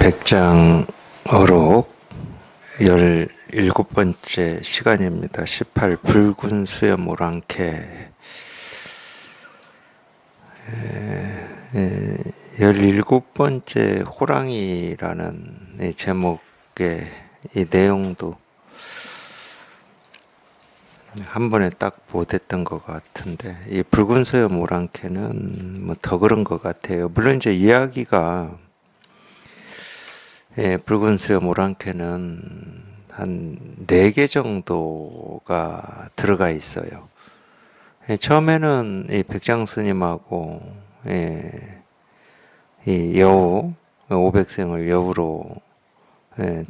백장어록 17번째 시간입니다. 18 붉은 수염 오랑캐. 17번째 호랑이라는 제목의 이 내용도 한 번에 딱 못했던 것 같은데, 이 붉은 수염 오랑캐는 뭐 더 그런 것 같아요. 물론 이제 이야기가 붉은 수염 오랑캐는 한 4개 정도가 들어가 있어요. 처음에는 이 백장 스님하고 이 여우, 오백생을 여우로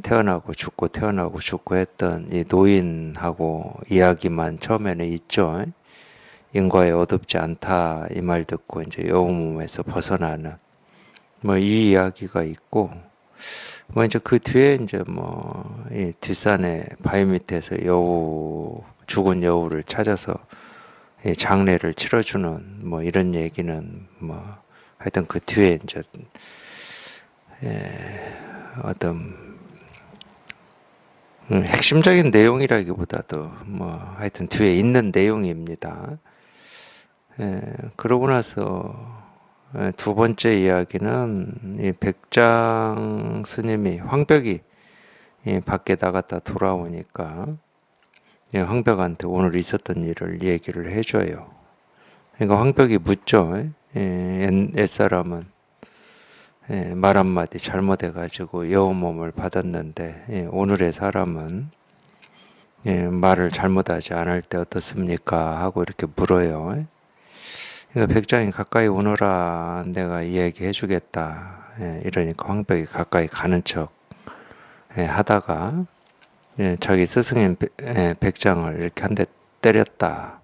태어나고 죽고 했던 이 노인하고 이야기만 처음에는 있죠. 인과에 어둡지 않다 이 말 듣고 이제 여우 몸에서 벗어나는 뭐 이 이야기가 있고, 뭐 이제 그 뒤에 이제 뭐 이 뒷산에 바위 밑에서 죽은 여우를 찾아서 장례를 치러주는 뭐 이런 얘기는 뭐 하여튼 그 뒤에 이제 어떤 핵심적인 내용이라기보다도 뭐 하여튼 뒤에 있는 내용입니다. 그러고 나서 두 번째 이야기는 이 백장 스님이 황벽이 밖에 나갔다 돌아오니까 황벽한테 오늘 있었던 일을 얘기를 해줘요. 그러니까 황벽이 묻죠. 옛사람은 말 한마디 잘못해가지고 여우 몸을 받았는데 오늘의 사람은 말을 잘못하지 않을 때 어떻습니까? 하고 이렇게 물어요. 그러니까 백장이 가까이 오너라, 내가 이야기 해주겠다. 이러니까 황벽이 가까이 가는 척 하다가 자기 스승인 백장을 이렇게 한 대 때렸다.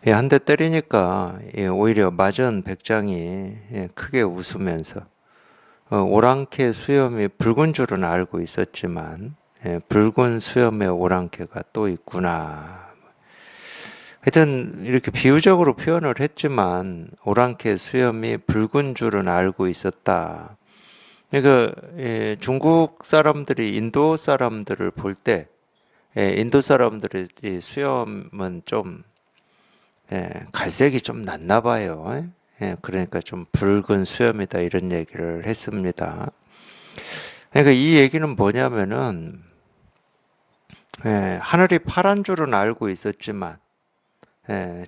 한 대 때리니까 오히려 맞은 백장이 크게 웃으면서 오랑캐 수염이 붉은 줄은 알고 있었지만 붉은 수염의 오랑캐가 또 있구나. 하여튼 이렇게 비유적으로 표현을 했지만 오랑캐 수염이 붉은 줄은 알고 있었다. 그러니까 중국 사람들이 인도 사람들을 볼 때 인도 사람들의 수염은 좀 갈색이 좀 났나 봐요. 그러니까 좀 붉은 수염이다 이런 얘기를 했습니다. 그러니까 이 얘기는 뭐냐면은 하늘이 파란 줄은 알고 있었지만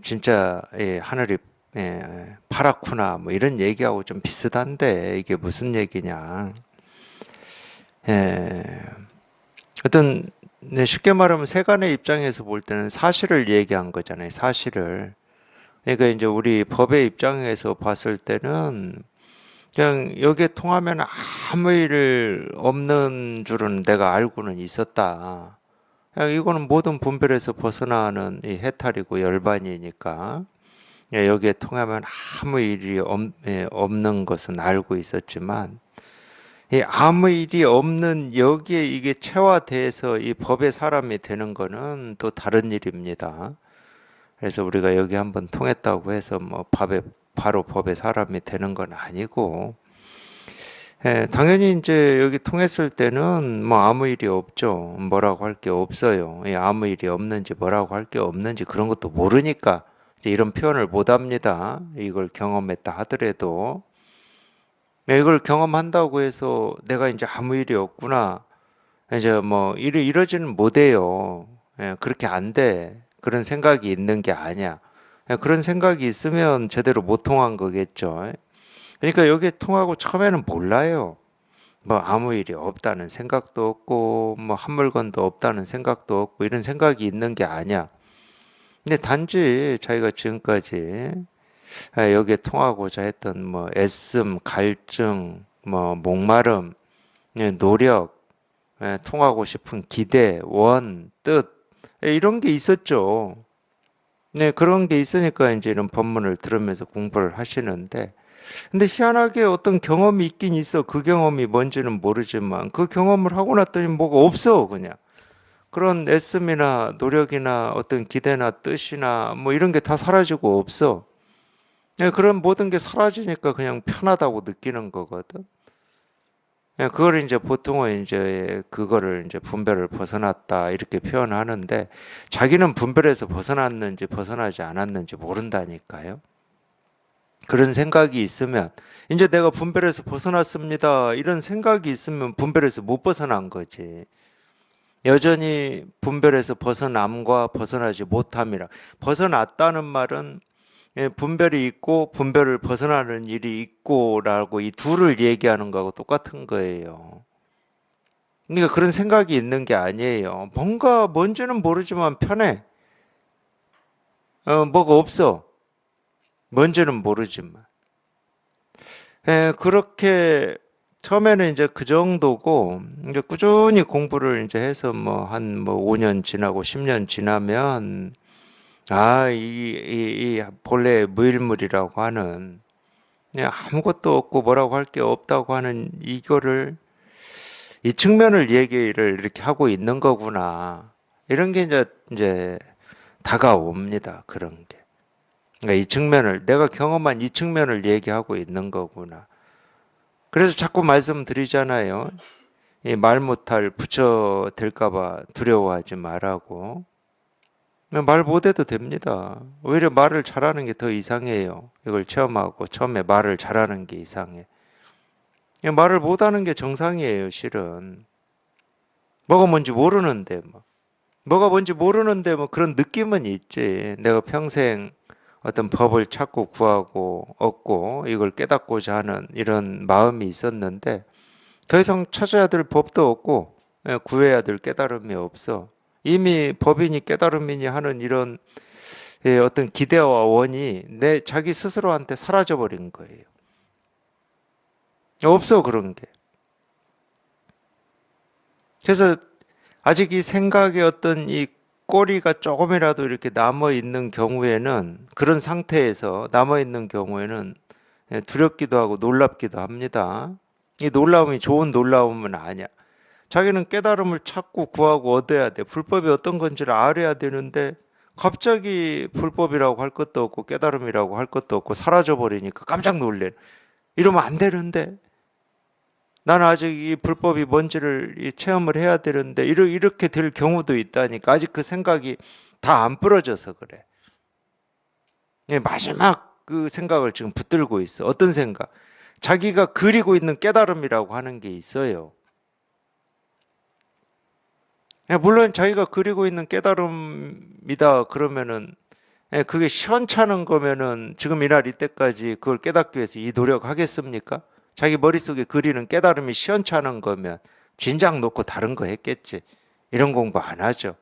진짜 하늘이 파랗구나 뭐 이런 얘기하고 좀 비슷한데, 이게 무슨 얘기냐. 어떤 쉽게 말하면 세간의 입장에서 볼 때는 사실을 얘기한 거잖아요. 사실을. 그러니까 이제 우리 법의 입장에서 봤을 때는 그냥 여기에 통하면 아무 일 없는 줄은 내가 알고는 있었다. 이거는 모든 분별에서 벗어나는 이 해탈이고 열반이니까 여기에 통하면 아무 일이 없는 것은 알고 있었지만, 이 아무 일이 없는 여기에 이게 체화돼서 이 법의 사람이 되는 거는 또 다른 일입니다. 그래서 우리가 여기 한번 통했다고 해서 뭐 바로 법의 사람이 되는 건 아니고, 당연히 이제 여기 통했을 때는 뭐 아무 일이 없죠. 뭐라고 할 게 없어요. 아무 일이 없는지 뭐라고 할 게 없는지 그런 것도 모르니까 이제 이런 표현을 못 합니다. 이걸 경험했다 하더라도. 이걸 경험한다고 해서 내가 이제 아무 일이 없구나, 이제 뭐 이러지는 못해요. 그렇게 안 돼. 그런 생각이 있는 게 아니야. 그런 생각이 있으면 제대로 못 통한 거겠죠. 그러니까 여기에 통하고 처음에는 몰라요. 뭐 아무 일이 없다는 생각도 없고 뭐 한 물건도 없다는 생각도 없고 이런 생각이 있는 게 아니야. 근데 단지 자기가 지금까지 여기에 통하고자 했던 뭐 애씀, 갈증, 뭐 목마름, 노력, 통하고 싶은 기대, 원, 뜻 이런 게 있었죠. 네, 그런 게 있으니까 이제 이런 법문을 들으면서 공부를 하시는데, 근데 희한하게 어떤 경험이 있긴 있어. 그 경험이 뭔지는 모르지만 그 경험을 하고 났더니 뭐가 없어. 그냥 그런 애씀이나 노력이나 어떤 기대나 뜻이나 뭐 이런 게 다 사라지고 없어. 그런 모든 게 사라지니까 그냥 편하다고 느끼는 거거든. 그걸 이제 보통은 이제 그거를 이제 분별을 벗어났다 이렇게 표현하는데 자기는 분별에서 벗어났는지 벗어나지 않았는지 모른다니까요. 그런 생각이 있으면 이제 내가 분별에서 벗어났습니다. 이런 생각이 있으면 분별에서 못 벗어난 거지. 여전히 분별에서 벗어남과 벗어나지 못함이라. 벗어났다는 말은 분별이 있고 분별을 벗어나는 일이 있고라고 이 둘을 얘기하는 거하고 똑같은 거예요. 그러니까 그런 생각이 있는 게 아니에요. 뭔지는 모르지만 편해. 뭐가 없어. 뭔지는 모르지만. 그렇게 처음에는 이제 그 정도고 이제 꾸준히 공부를 이제 해서 뭐 한 뭐 5년 지나고 10년 지나면 이 본래 무일물이라고 하는 그냥 아무것도 없고 뭐라고 할 게 없다고 하는 이거를 이 측면을 얘기를 이렇게 하고 있는 거구나. 이런 게 이제 다가옵니다. 그런 게. 그러니까 이 측면을 내가 경험한 이 측면을 얘기하고 있는 거구나. 그래서 자꾸 말씀드리잖아요. 이 말 못할 부처 될까봐 두려워하지 말라고. 말 못해도 됩니다. 오히려 말을 잘하는 게 더 이상해요. 이걸 체험하고 처음에 말을 잘하는 게 이상해. 말을 못하는 게 정상이에요, 실은. 뭐가 뭔지 모르는데 뭐. 뭐가 뭔지 모르는데 뭐 그런 느낌은 있지. 내가 평생 어떤 법을 찾고 구하고 얻고 이걸 깨닫고자 하는 이런 마음이 있었는데 더 이상 찾아야 될 법도 없고 구해야 될 깨달음이 없어. 이미 법이니 깨달음이니 하는 이런 어떤 기대와 원이 내 자기 스스로한테 사라져 버린 거예요. 없어 그런 게. 그래서 아직 이 생각의 어떤 이 꼬리가 조금이라도 이렇게 남아 있는 경우에는 그런 상태에서 남아 있는 경우에는 두렵기도 하고 놀랍기도 합니다. 이 놀라움이 좋은 놀라움은 아니야. 자기는 깨달음을 찾고 구하고 얻어야 돼. 불법이 어떤 건지를 알아야 되는데 갑자기 불법이라고 할 것도 없고 깨달음이라고 할 것도 없고 사라져 버리니까 깜짝 놀래. 이러면 안 되는데 나는 아직 이 불법이 뭔지를 체험을 해야 되는데 이렇게 될 경우도 있다니까. 아직 그 생각이 다 안 부러져서 그래. 마지막 그 생각을 지금 붙들고 있어. 어떤 생각? 자기가 그리고 있는 깨달음이라고 하는 게 있어요. 물론 자기가 그리고 있는 깨달음이다 그러면은 그게 시원찮은 거면은 지금 이날 이때까지 그걸 깨닫기 위해서 이 노력하겠습니까? 자기 머릿속에 그리는 깨달음이 시원찮은 거면 진작 놓고 다른 거 했겠지. 이런 공부 안 하죠.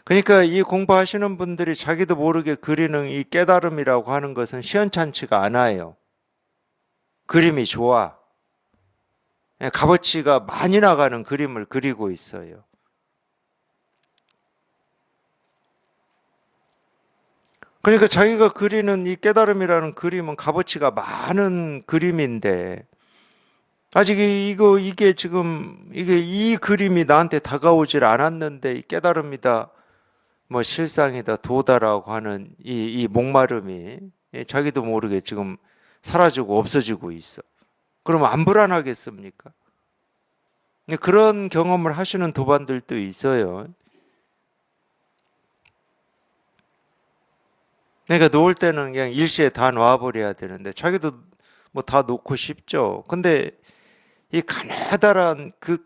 그러니까 이 공부하시는 분들이 자기도 모르게 그리는 이 깨달음이라고 하는 것은 시원찮지가 않아요. 그림이 좋아. 값어치가 많이 나가는 그림을 그리고 있어요. 그러니까 자기가 그리는 이 깨달음이라는 그림은 값어치가 많은 그림인데 아직 이게 지금 이 그림이 나한테 다가오질 않았는데 이 깨달음이다 뭐 실상이다 도다라고 하는 이 목마름이 자기도 모르게 지금 사라지고 없어지고 있어. 그러면 안 불안하겠습니까? 그런 경험을 하시는 도반들도 있어요. 그러니까 놓을 때는 그냥 일시에 다 놔버려야 되는데 자기도 뭐 다 놓고 싶죠. 근데 이 가느다란 그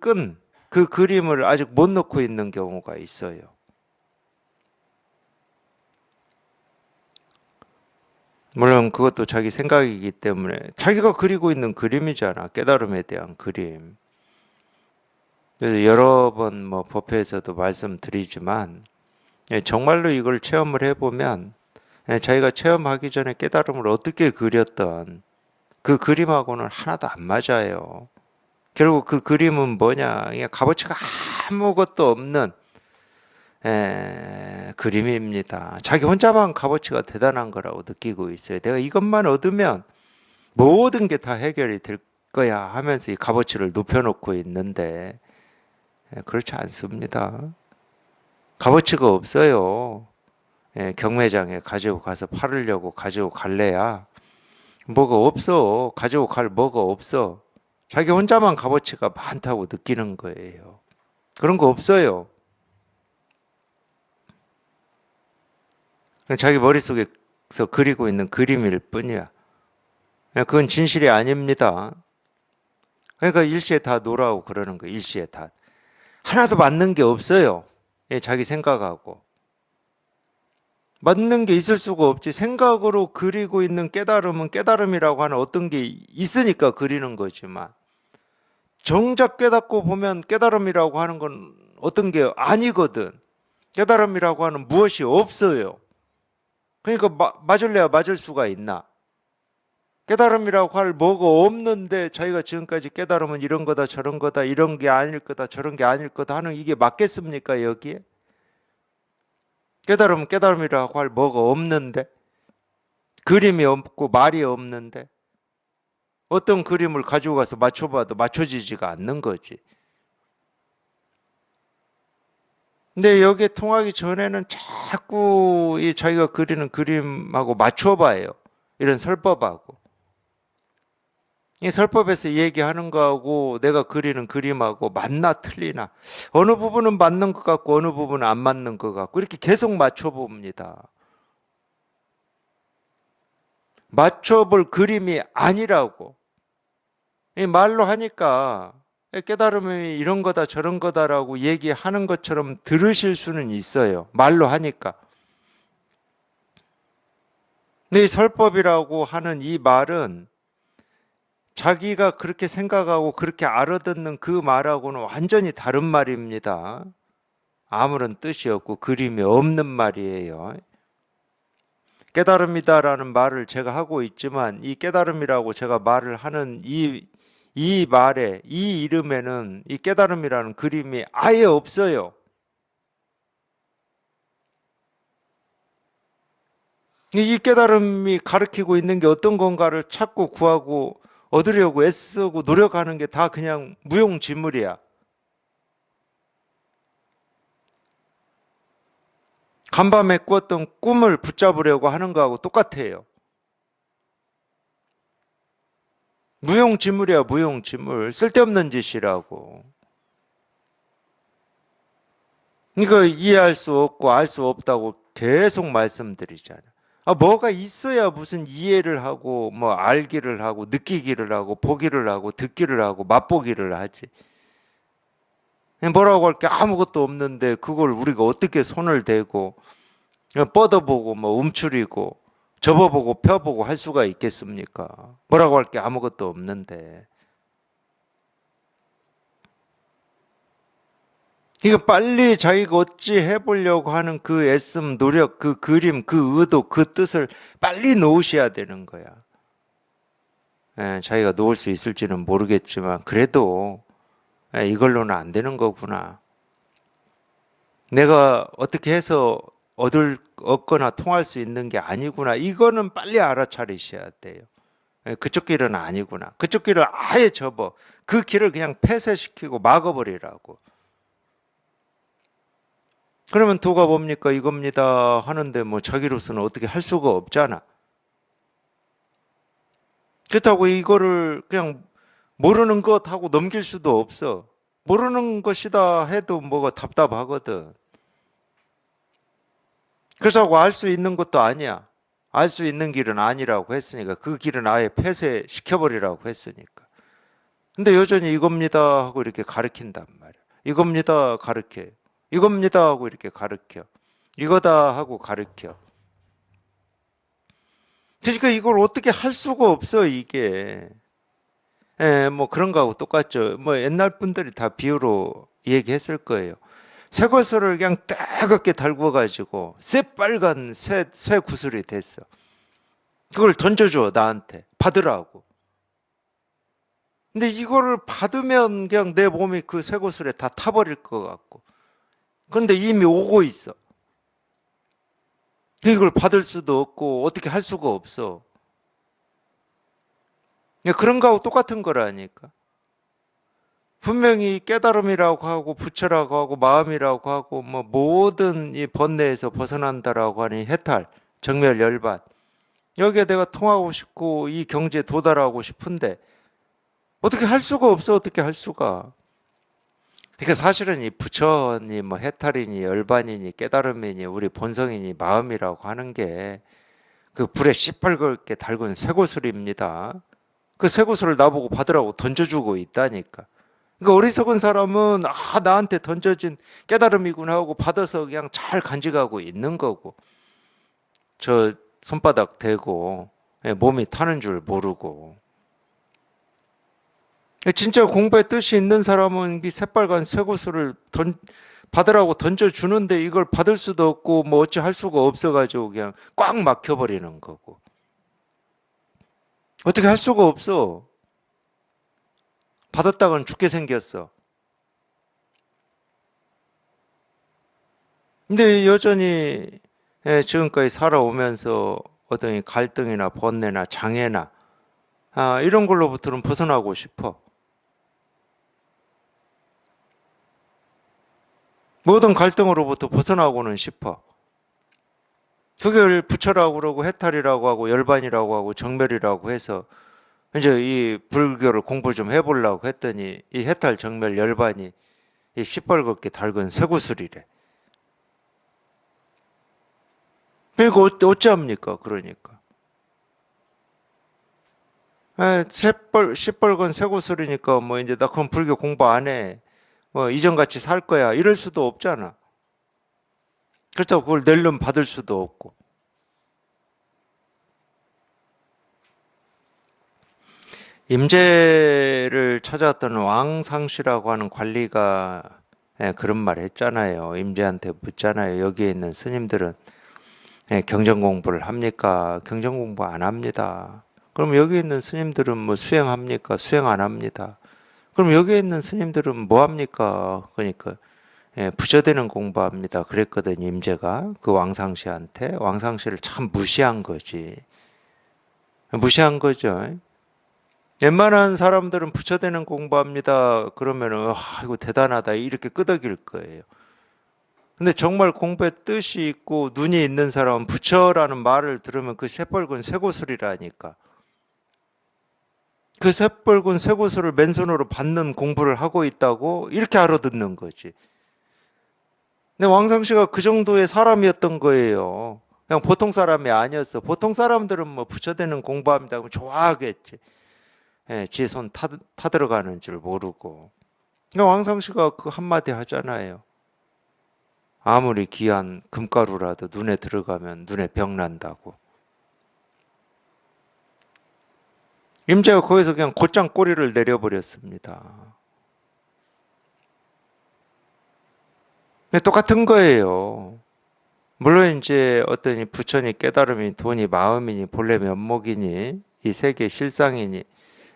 그림을 아직 못 놓고 있는 경우가 있어요. 물론 그것도 자기 생각이기 때문에 자기가 그리고 있는 그림이잖아. 깨달음에 대한 그림. 그래서 여러 번 뭐 법회에서도 말씀드리지만 정말로 이걸 체험을 해보면 자기가 체험하기 전에 깨달음을 어떻게 그렸던 그 그림하고는 하나도 안 맞아요. 결국 그 그림은 뭐냐? 그냥 값어치가 아무것도 없는 그림입니다. 자기 혼자만 값어치가 대단한 거라고 느끼고 있어요. 내가 이것만 얻으면 모든 게 다 해결이 될 거야 하면서 이 값어치를 높여놓고 있는데 그렇지 않습니다. 값어치가 없어요. 경매장에 가지고 가서 팔으려고 가지고 갈래야 뭐가 없어. 가지고 갈 뭐가 없어. 자기 혼자만 값어치가 많다고 느끼는 거예요. 그런 거 없어요. 그냥 자기 머릿속에서 그리고 있는 그림일 뿐이야. 그건 진실이 아닙니다. 그러니까 일시에 다 노라고 그러는 거예요. 일시에 다. 하나도 맞는 게 없어요. 자기 생각하고. 맞는 게 있을 수가 없지. 생각으로 그리고 있는 깨달음은 깨달음이라고 하는 어떤 게 있으니까 그리는 거지만, 정작 깨닫고 보면 깨달음이라고 하는 건 어떤 게 아니거든. 깨달음이라고 하는 무엇이 없어요. 그러니까 맞을래야 맞을 수가 있나? 깨달음이라고 할 뭐가 없는데 자기가 지금까지 깨달으면 이런 거다 저런 거다, 이런 게 아닐 거다 저런 게 아닐 거다 하는 이게 맞겠습니까 여기에? 깨달으면 깨달음이라고 할 뭐가 없는데, 그림이 없고 말이 없는데 어떤 그림을 가지고 가서 맞춰봐도 맞춰지지가 않는 거지. 근데 여기에 통하기 전에는 자꾸 이 자기가 그리는 그림하고 맞춰봐요. 이런 설법하고. 이 설법에서 얘기하는 거하고 내가 그리는 그림하고 맞나 틀리나, 어느 부분은 맞는 것 같고 어느 부분은 안 맞는 것 같고, 이렇게 계속 맞춰봅니다. 맞춰볼 그림이 아니라고. 이 말로 하니까 깨달음이 이런 거다 저런 거다라고 얘기하는 것처럼 들으실 수는 있어요. 말로 하니까. 근데 이 설법이라고 하는 이 말은 자기가 그렇게 생각하고 그렇게 알아듣는 그 말하고는 완전히 다른 말입니다. 아무런 뜻이 없고 그림이 없는 말이에요. 깨달음이다라는 말을 제가 하고 있지만, 이 깨달음이라고 제가 말을 하는 이 말에, 이 이름에는 이 깨달음이라는 그림이 아예 없어요. 이 깨달음이 가리키고 있는 게 어떤 건가를 찾고 구하고 얻으려고 애쓰고 노력하는 게 다 그냥 무용지물이야. 간밤에 꾸었던 꿈을 붙잡으려고 하는 거하고 똑같아요. 무용지물이야, 무용지물. 쓸데없는 짓이라고. 이거 이해할 수 없고 알 수 없다고 계속 말씀드리잖아. 뭐가 있어야 무슨 이해를 하고 뭐 알기를 하고 느끼기를 하고 보기를 하고 듣기를 하고 맛보기를 하지. 뭐라고 할 게 아무것도 없는데 그걸 우리가 어떻게 손을 대고 그냥 뻗어보고 뭐 움츠리고 접어보고 펴보고 할 수가 있겠습니까? 뭐라고 할 게 아무것도 없는데. 이거 빨리 자기가 어찌 해보려고 하는 그 애씀, 노력, 그 그림, 그 의도, 그 뜻을 빨리 놓으셔야 되는 거야. 자기가 놓을 수 있을지는 모르겠지만 그래도 이걸로는 안 되는 거구나. 내가 어떻게 해서 얻거나 통할 수 있는 게 아니구나. 이거는 빨리 알아차리셔야 돼요. 그쪽 길은 아니구나. 그쪽 길을 아예 접어. 그 길을 그냥 폐쇄시키고 막아버리라고. 그러면 도가 뭡니까? 이겁니다 하는데 뭐 자기로서는 어떻게 할 수가 없잖아. 그렇다고 이거를 그냥 모르는 것 하고 넘길 수도 없어. 모르는 것이다 해도 뭐가 답답하거든. 그렇다고 알 수 있는 것도 아니야. 알 수 있는 길은 아니라고 했으니까, 그 길은 아예 폐쇄시켜버리라고 했으니까. 근데 여전히 이겁니다 하고 이렇게 가르친단 말이야. 이겁니다 가르쳐요. 이겁니다 하고 이렇게 가르쳐. 이거다 하고 가르쳐. 그러니까 이걸 어떻게 할 수가 없어 이게. 뭐 그런 거하고 똑같죠. 뭐 옛날 분들이 다 비유로 얘기했을 거예요. 새것을 그냥 따갑게 달궈가지고 새빨간 새 구슬이 됐어. 그걸 던져줘 나한테 받으라고. 근데 이거를 받으면 그냥 내 몸이 그 쇠구슬에 다 타버릴 것 같고, 그런데 이미 오고 있어. 이걸 받을 수도 없고 어떻게 할 수가 없어. 그런 거하고 똑같은 거라니까. 분명히 깨달음이라고 하고 부처라고 하고 마음이라고 하고 뭐 모든 이 번뇌에서 벗어난다라고 하니 해탈, 정멸, 열반, 여기에 내가 통하고 싶고 이 경지에 도달하고 싶은데 어떻게 할 수가 없어. 어떻게 할 수가. 그러니까 사실은 이 부처니 뭐 해탈이니 열반이니 깨달음이니 우리 본성이니 마음이라고 하는 게 그 불에 시뻘겋게 달군 쇠구슬입니다. 그 쇠구슬을 나보고 받으라고 던져주고 있다니까. 그러니까 어리석은 사람은 나한테 던져진 깨달음이구나 하고 받아서 그냥 잘 간직하고 있는 거고, 저 손바닥 대고 몸이 타는 줄 모르고. 진짜 공부에 뜻이 있는 사람은 이 새빨간 쇠구슬을 받으라고 던져주는데 이걸 받을 수도 없고 뭐 어찌 할 수가 없어가지고 그냥 꽉 막혀버리는 거고. 어떻게 할 수가 없어. 받았다가는 죽게 생겼어. 근데 여전히 지금까지 살아오면서 어떤 이 갈등이나 번뇌나 장애나 이런 걸로부터는 벗어나고 싶어. 모든 갈등으로부터 벗어나고는 싶어. 그걸 부처라고 그러고 해탈이라고 하고 열반이라고 하고 정멸이라고 해서 이제 이 불교를 공부 좀 해보려고 했더니 이 해탈 정멸 열반이 이 시뻘겋게 달군 쇠구슬이래. 그러니까 어찌합니까? 그러니까. 시뻘건 쇠구슬이니까 뭐 이제 나 그럼 불교 공부 안 해. 뭐 이전같이 살 거야. 이럴 수도 없잖아. 그렇다고 그걸 낼름 받을 수도 없고. 임재를 찾아왔던 왕상시라고 하는 관리가 그런 말 했잖아요. 임재한테 묻잖아요. 여기에 있는 스님들은 경전 공부를 합니까? 경전 공부 안 합니다. 그럼 여기 있는 스님들은 뭐 수행합니까? 수행 안 합니다. 그럼 여기 있는 스님들은 뭐 합니까? 그러니까 부처되는 공부합니다. 그랬거든 임재가 그 왕상시한테. 왕상시를 참 무시한 거지. 무시한 거죠. 웬만한 사람들은 부처되는 공부합니다. 그러면은 이거 대단하다 이렇게 끄덕일 거예요. 근데 정말 공부에 뜻이 있고 눈이 있는 사람은 부처라는 말을 들으면 그 새빨간 쇠구슬이라니까. 그 새빨간 쇠구슬을 맨손으로 받는 공부를 하고 있다고 이렇게 알아듣는 거지. 근데 왕상씨가 그 정도의 사람이었던 거예요. 그냥 보통 사람이 아니었어. 보통 사람들은 뭐 부처되는 공부합니다. 그럼 좋아하겠지. 지 손 타들어가는 줄 모르고. 그러니까 왕상씨가 그 한마디 하잖아요. 아무리 귀한 금가루라도 눈에 들어가면 눈에 병 난다고. 임재가 거기서 그냥 곧장 꼬리를 내려버렸습니다. 똑같은 거예요. 물론 이제 어떤 부처니 깨달음이 돈이 마음이니 본래 면목이니 이 세계 실상이니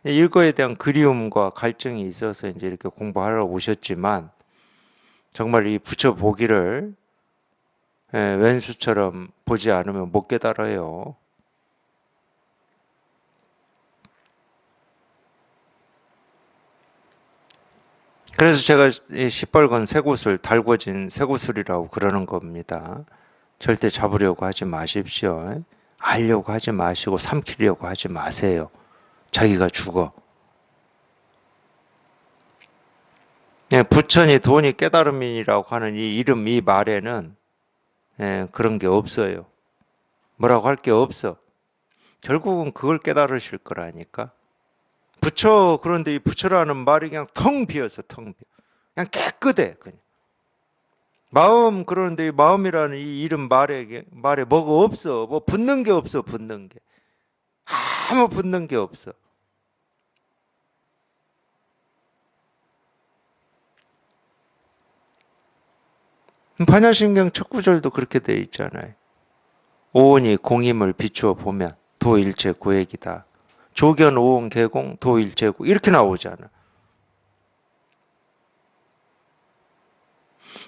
이거에 대한 그리움과 갈증이 있어서 이제 이렇게 공부하러 오셨지만 정말 이 부처 보기를 왼수처럼 보지 않으면 못 깨달아요. 그래서 제가 이 시뻘건 쇠구슬, 달궈진 쇠구슬이라고 그러는 겁니다. 절대 잡으려고 하지 마십시오. 알려고 하지 마시고 삼키려고 하지 마세요. 자기가 죽어. 부처니 돈이 깨달음이라고 하는 이 이름, 이 말에는 그런 게 없어요. 뭐라고 할 게 없어. 결국은 그걸 깨달으실 거라니까. 부처, 그런데 이 부처라는 말이 그냥 텅 비어서 텅 비어. 그냥 깨끗해, 그냥. 마음, 그런데 이 마음이라는 이 이름 말에 뭐가 없어. 뭐 붙는 게 없어, 붙는 게. 아무 붙는 게 없어. 반야심경 첫 구절도 그렇게 돼 있잖아요. 오온이 공임을 비추어 보면 도일체 고액이다. 조견 오온 개공 도일체고 이렇게 나오잖아.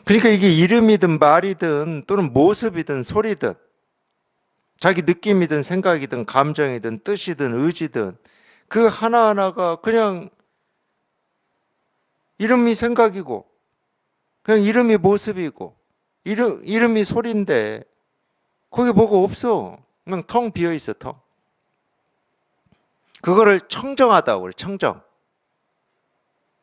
그러니까 이게 이름이든 말이든 또는 모습이든 소리든 자기 느낌이든 생각이든 감정이든 뜻이든 의지든 그 하나하나가 그냥 이름이 생각이고 그냥 이름이 모습이고 이름이 소리인데 거기 뭐가 없어. 그냥 텅 비어 있어, 텅. 그거를 청정하다고 그래, 청정.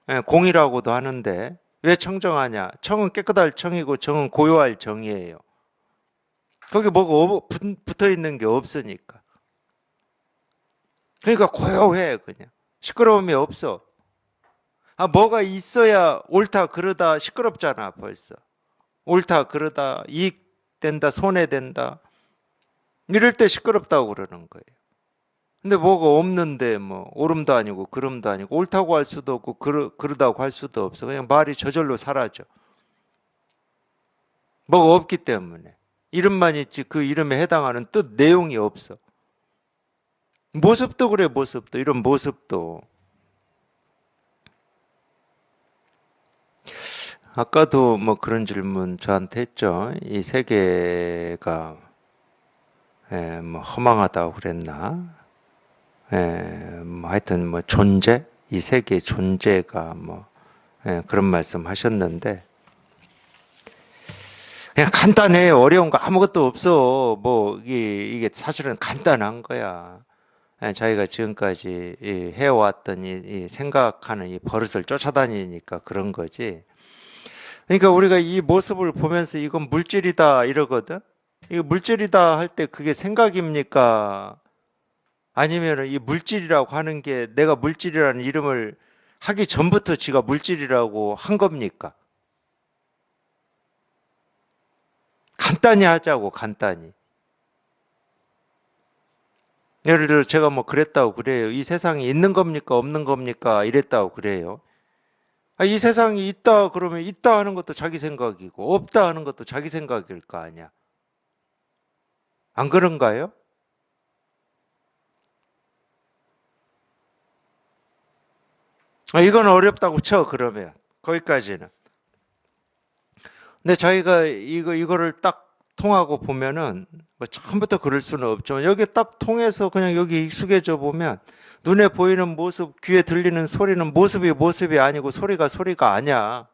예, 공이라고도 하는데 왜 청정하냐? 청은 깨끗할 청이고 정은 고요할 정이에요. 거기 뭐가 붙어 있는 게 없으니까. 그러니까 고요해 그냥. 시끄러움이 없어. 아, 뭐가 있어야 옳다 그르다 시끄럽잖아 벌써. 옳다 그르다 이익된다 손해된다 이럴 때 시끄럽다고 그러는 거예요. 근데 뭐가 없는데 뭐 옳음도 아니고 그름도 아니고 옳다고 할 수도 없고 그르다고 할 수도 없어. 그냥 말이 저절로 사라져. 뭐가 없기 때문에. 이름만 있지 그 이름에 해당하는 뜻 내용이 없어. 모습도 그래 모습도 이런 모습도. 아까도 뭐 그런 질문 저한테 했죠. 이 세계가 뭐 허망하다고 그랬나? 뭐 하여튼 뭐 존재, 이 세계의 존재가 뭐 그런 말씀 하셨는데 그냥 간단해요. 어려운 거 아무것도 없어. 뭐 이게 사실은 간단한 거야. 자기가 지금까지 해왔던 이 생각하는 이 버릇을 쫓아다니니까 그런 거지. 그러니까 우리가 이 모습을 보면서 이건 물질이다 이러거든. 이거 물질이다 할 때 그게 생각입니까? 아니면 이 물질이라고 하는 게 내가 물질이라는 이름을 하기 전부터 지가 물질이라고 한 겁니까? 간단히 하자고 간단히. 예를 들어 제가 뭐 그랬다고 그래요. 이 세상에 있는 겁니까 없는 겁니까 이랬다고 그래요. 아, 이 세상이 있다 그러면 있다 하는 것도 자기 생각이고 없다 하는 것도 자기 생각일 거 아니야. 안 그런가요? 아, 이건 어렵다고 쳐 그러면 거기까지는. 근데 자기가 이거를 딱 통하고 보면은 뭐 처음부터 그럴 수는 없지만 여기 딱 통해서 그냥 여기 익숙해져 보면 눈에 보이는 모습, 귀에 들리는 소리는 모습이 아니고 소리가 아니야.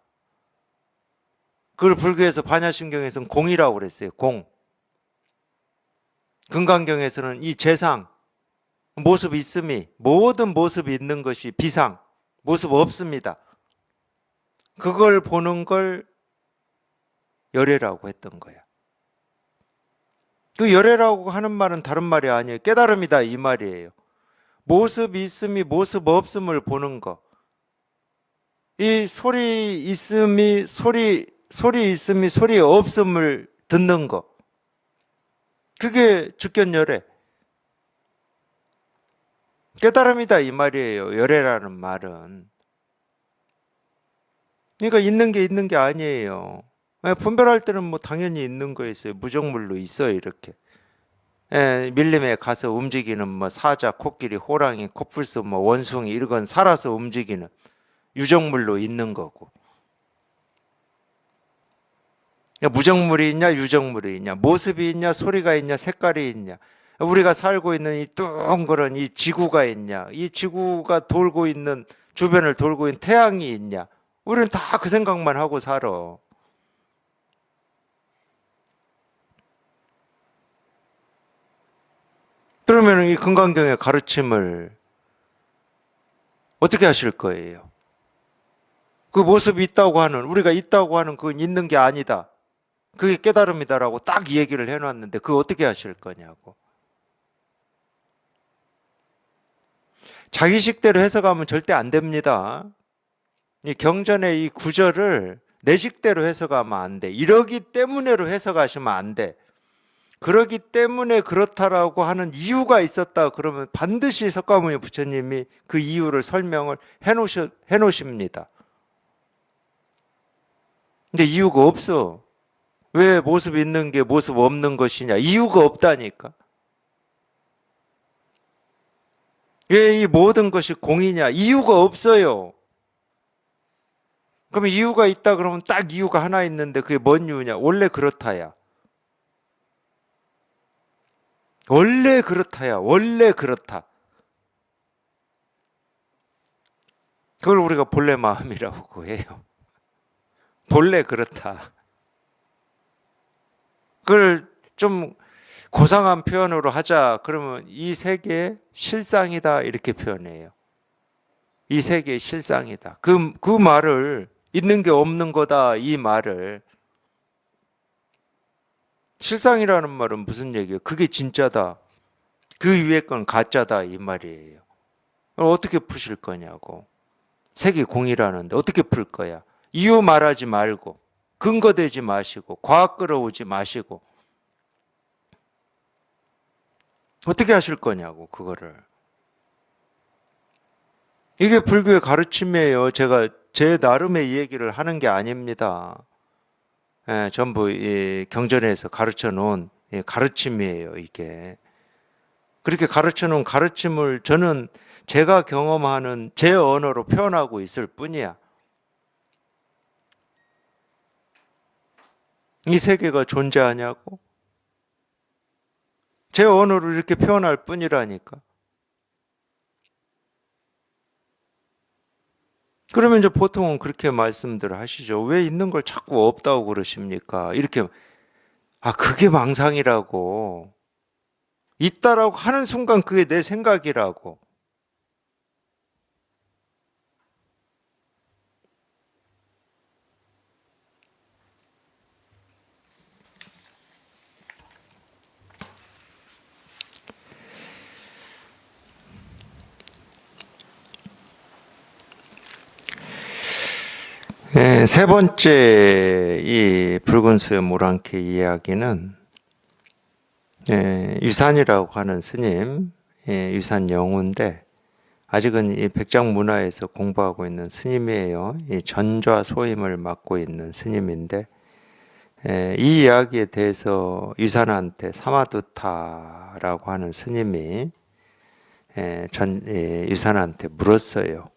그걸 불교에서 반야심경에서는 공이라고 그랬어요. 공. 금강경에서는 이 재상, 모습 있음이 모든 모습이 있는 것이 비상, 모습 없습니다. 그걸 보는 걸 열애라고 했던 거야. 그 열애라고 하는 말은 다른 말이 아니에요. 깨달음이다 이 말이에요. 모습 있음이 모습 없음을 보는 거. 이 소리 있음이 소리 없음을 듣는 거. 그게 주견열애. 깨달음이다 이 말이에요. 열애라는 말은. 그러니까 있는 게 아니에요. 분별할 때는 뭐 당연히 있는 거 있어요. 무정물로 있어요 이렇게. 밀림에 가서 움직이는 뭐 사자, 코끼리, 호랑이, 코뿔소, 뭐 원숭이 이런 건 살아서 움직이는 유정물로 있는 거고. 무정물이 있냐 유정물이 있냐 모습이 있냐 소리가 있냐 색깔이 있냐 우리가 살고 있는 이 둥그런 이 지구가 있냐 이 지구가 돌고 있는 주변을 돌고 있는 태양이 있냐 우리는 다 그 생각만 하고 살아. 그러면 이 금강경의 가르침을 어떻게 하실 거예요? 그 모습이 있다고 하는 우리가 있다고 하는 그건 있는 게 아니다. 그게 깨달음이다라고 딱 이 얘기를 해놨는데 그거 어떻게 하실 거냐고. 자기 식대로 해석하면 절대 안 됩니다. 이 경전의 이 구절을 내 식대로 해석하면 안 돼. 이러기 때문에로 해석하시면 안 돼. 그러기 때문에 그렇다라고 하는 이유가 있었다 그러면 반드시 석가모니 부처님이 그 이유를 설명을 해놓으십니다. 근데 이유가 없어. 왜 모습 있는 게 모습 없는 것이냐? 이유가 없다니까. 왜 이 모든 것이 공이냐? 이유가 없어요. 그러면 이유가 있다 그러면 딱 이유가 하나 있는데 그게 뭔 이유냐? 원래 그렇다야. 원래 그렇다야. 원래 그렇다. 그걸 우리가 본래 마음이라고 해요. 본래 그렇다. 그걸 좀 고상한 표현으로 하자. 그러면 이 세계의 실상이다. 이렇게 표현해요. 이 세계의 실상이다. 그 말을 있는 게 없는 거다. 이 말을 실상이라는 말은 무슨 얘기예요? 그게 진짜다. 그 위에 건 가짜다 이 말이에요. 그럼 어떻게 푸실 거냐고. 세계 공이라는데 어떻게 풀 거야? 이유 말하지 말고 근거 대지 마시고 과학 끌어오지 마시고 어떻게 하실 거냐고 그거를. 이게 불교의 가르침이에요. 제가 제 나름의 이 얘기를 하는 게 아닙니다. 전부 이 경전에서 가르쳐 놓은 가르침이에요, 이게. 그렇게 가르쳐 놓은 가르침을 저는 제가 경험하는 제 언어로 표현하고 있을 뿐이야. 이 세계가 존재하냐고? 제 언어로 이렇게 표현할 뿐이라니까. 그러면 이제 보통은 그렇게 말씀들을 하시죠. 왜 있는 걸 자꾸 없다고 그러십니까? 이렇게, 그게 망상이라고. 있다라고 하는 순간 그게 내 생각이라고. 세 번째 이 붉은 수의 모란케 이야기는 유산이라고 하는 스님, 유산 영우인데 아직은 이 백장 문화에서 공부하고 있는 스님이에요. 이 전좌 소임을 맡고 있는 스님인데 이 이야기에 대해서 유산한테 사마두타라고 하는 스님이 유산한테 물었어요.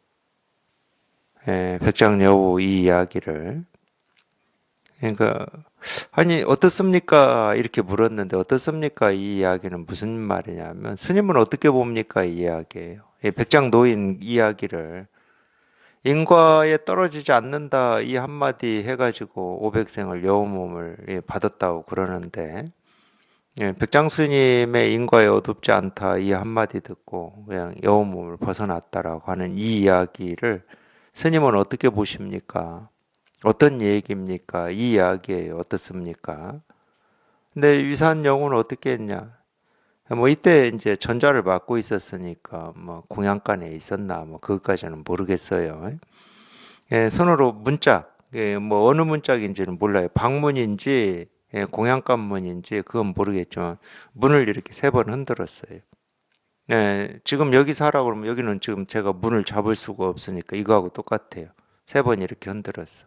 백장 여우 이 이야기를. 그러니까 아니 어떻습니까? 이렇게 물었는데 어떻습니까? 이 이야기는 무슨 말이냐면 스님은 어떻게 봅니까? 이 이야기예요. 백장 노인 이야기를 인과에 떨어지지 않는다 이 한마디 해가지고 500생을 여우 몸을 받았다고 그러는데 백장 스님의 인과에 어둡지 않다 이 한마디 듣고 그냥 여우 몸을 벗어났다라고 하는 이 이야기를 스님은 어떻게 보십니까? 어떤 얘기입니까? 이 이야기예요. 어떻습니까? 근데 유산 영우는 어떻게 했냐? 뭐 이때 이제 전자를 맡고 있었으니까 뭐 공양간에 있었나 뭐 그것까지는 모르겠어요. 손으로 문짝, 뭐 어느 문짝인지는 몰라요. 방문인지 공양간 문인지 그건 모르겠지만 문을 이렇게 세 번 흔들었어요. 지금 여기 사라고 그러면 여기는 지금 제가 문을 잡을 수가 없으니까 이거하고 똑같아요. 세 번 이렇게 흔들었어.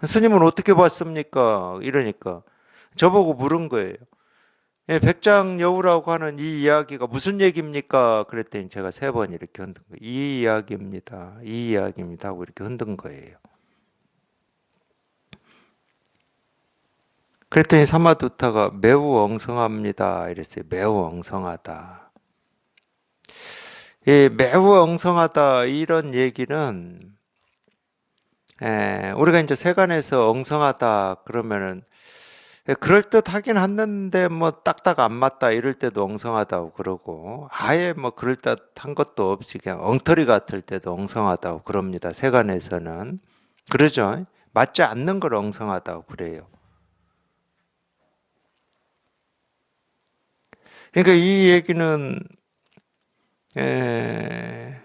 스님은 어떻게 봤습니까? 이러니까 저보고 물은 거예요. 백장 여우라고 하는 이 이야기가 무슨 얘기입니까? 그랬더니 제가 세 번 이렇게 흔든 거예요. 이 이야기입니다. 이 이야기입니다. 하고 이렇게 흔든 거예요. 그랬더니 사마두타가 매우 엉성합니다. 이랬어요. 매우 엉성하다. 매우 엉성하다 이런 얘기는 우리가 이제 세간에서 엉성하다 그러면은 그럴듯하긴 했는데 뭐 딱딱 안 맞다 이럴 때도 엉성하다고 그러고 아예 뭐 그럴듯한 것도 없이 그냥 엉터리 같을 때도 엉성하다고 그럽니다. 세간에서는 그러죠. 맞지 않는 걸 엉성하다고 그래요. 그러니까 이 얘기는 에,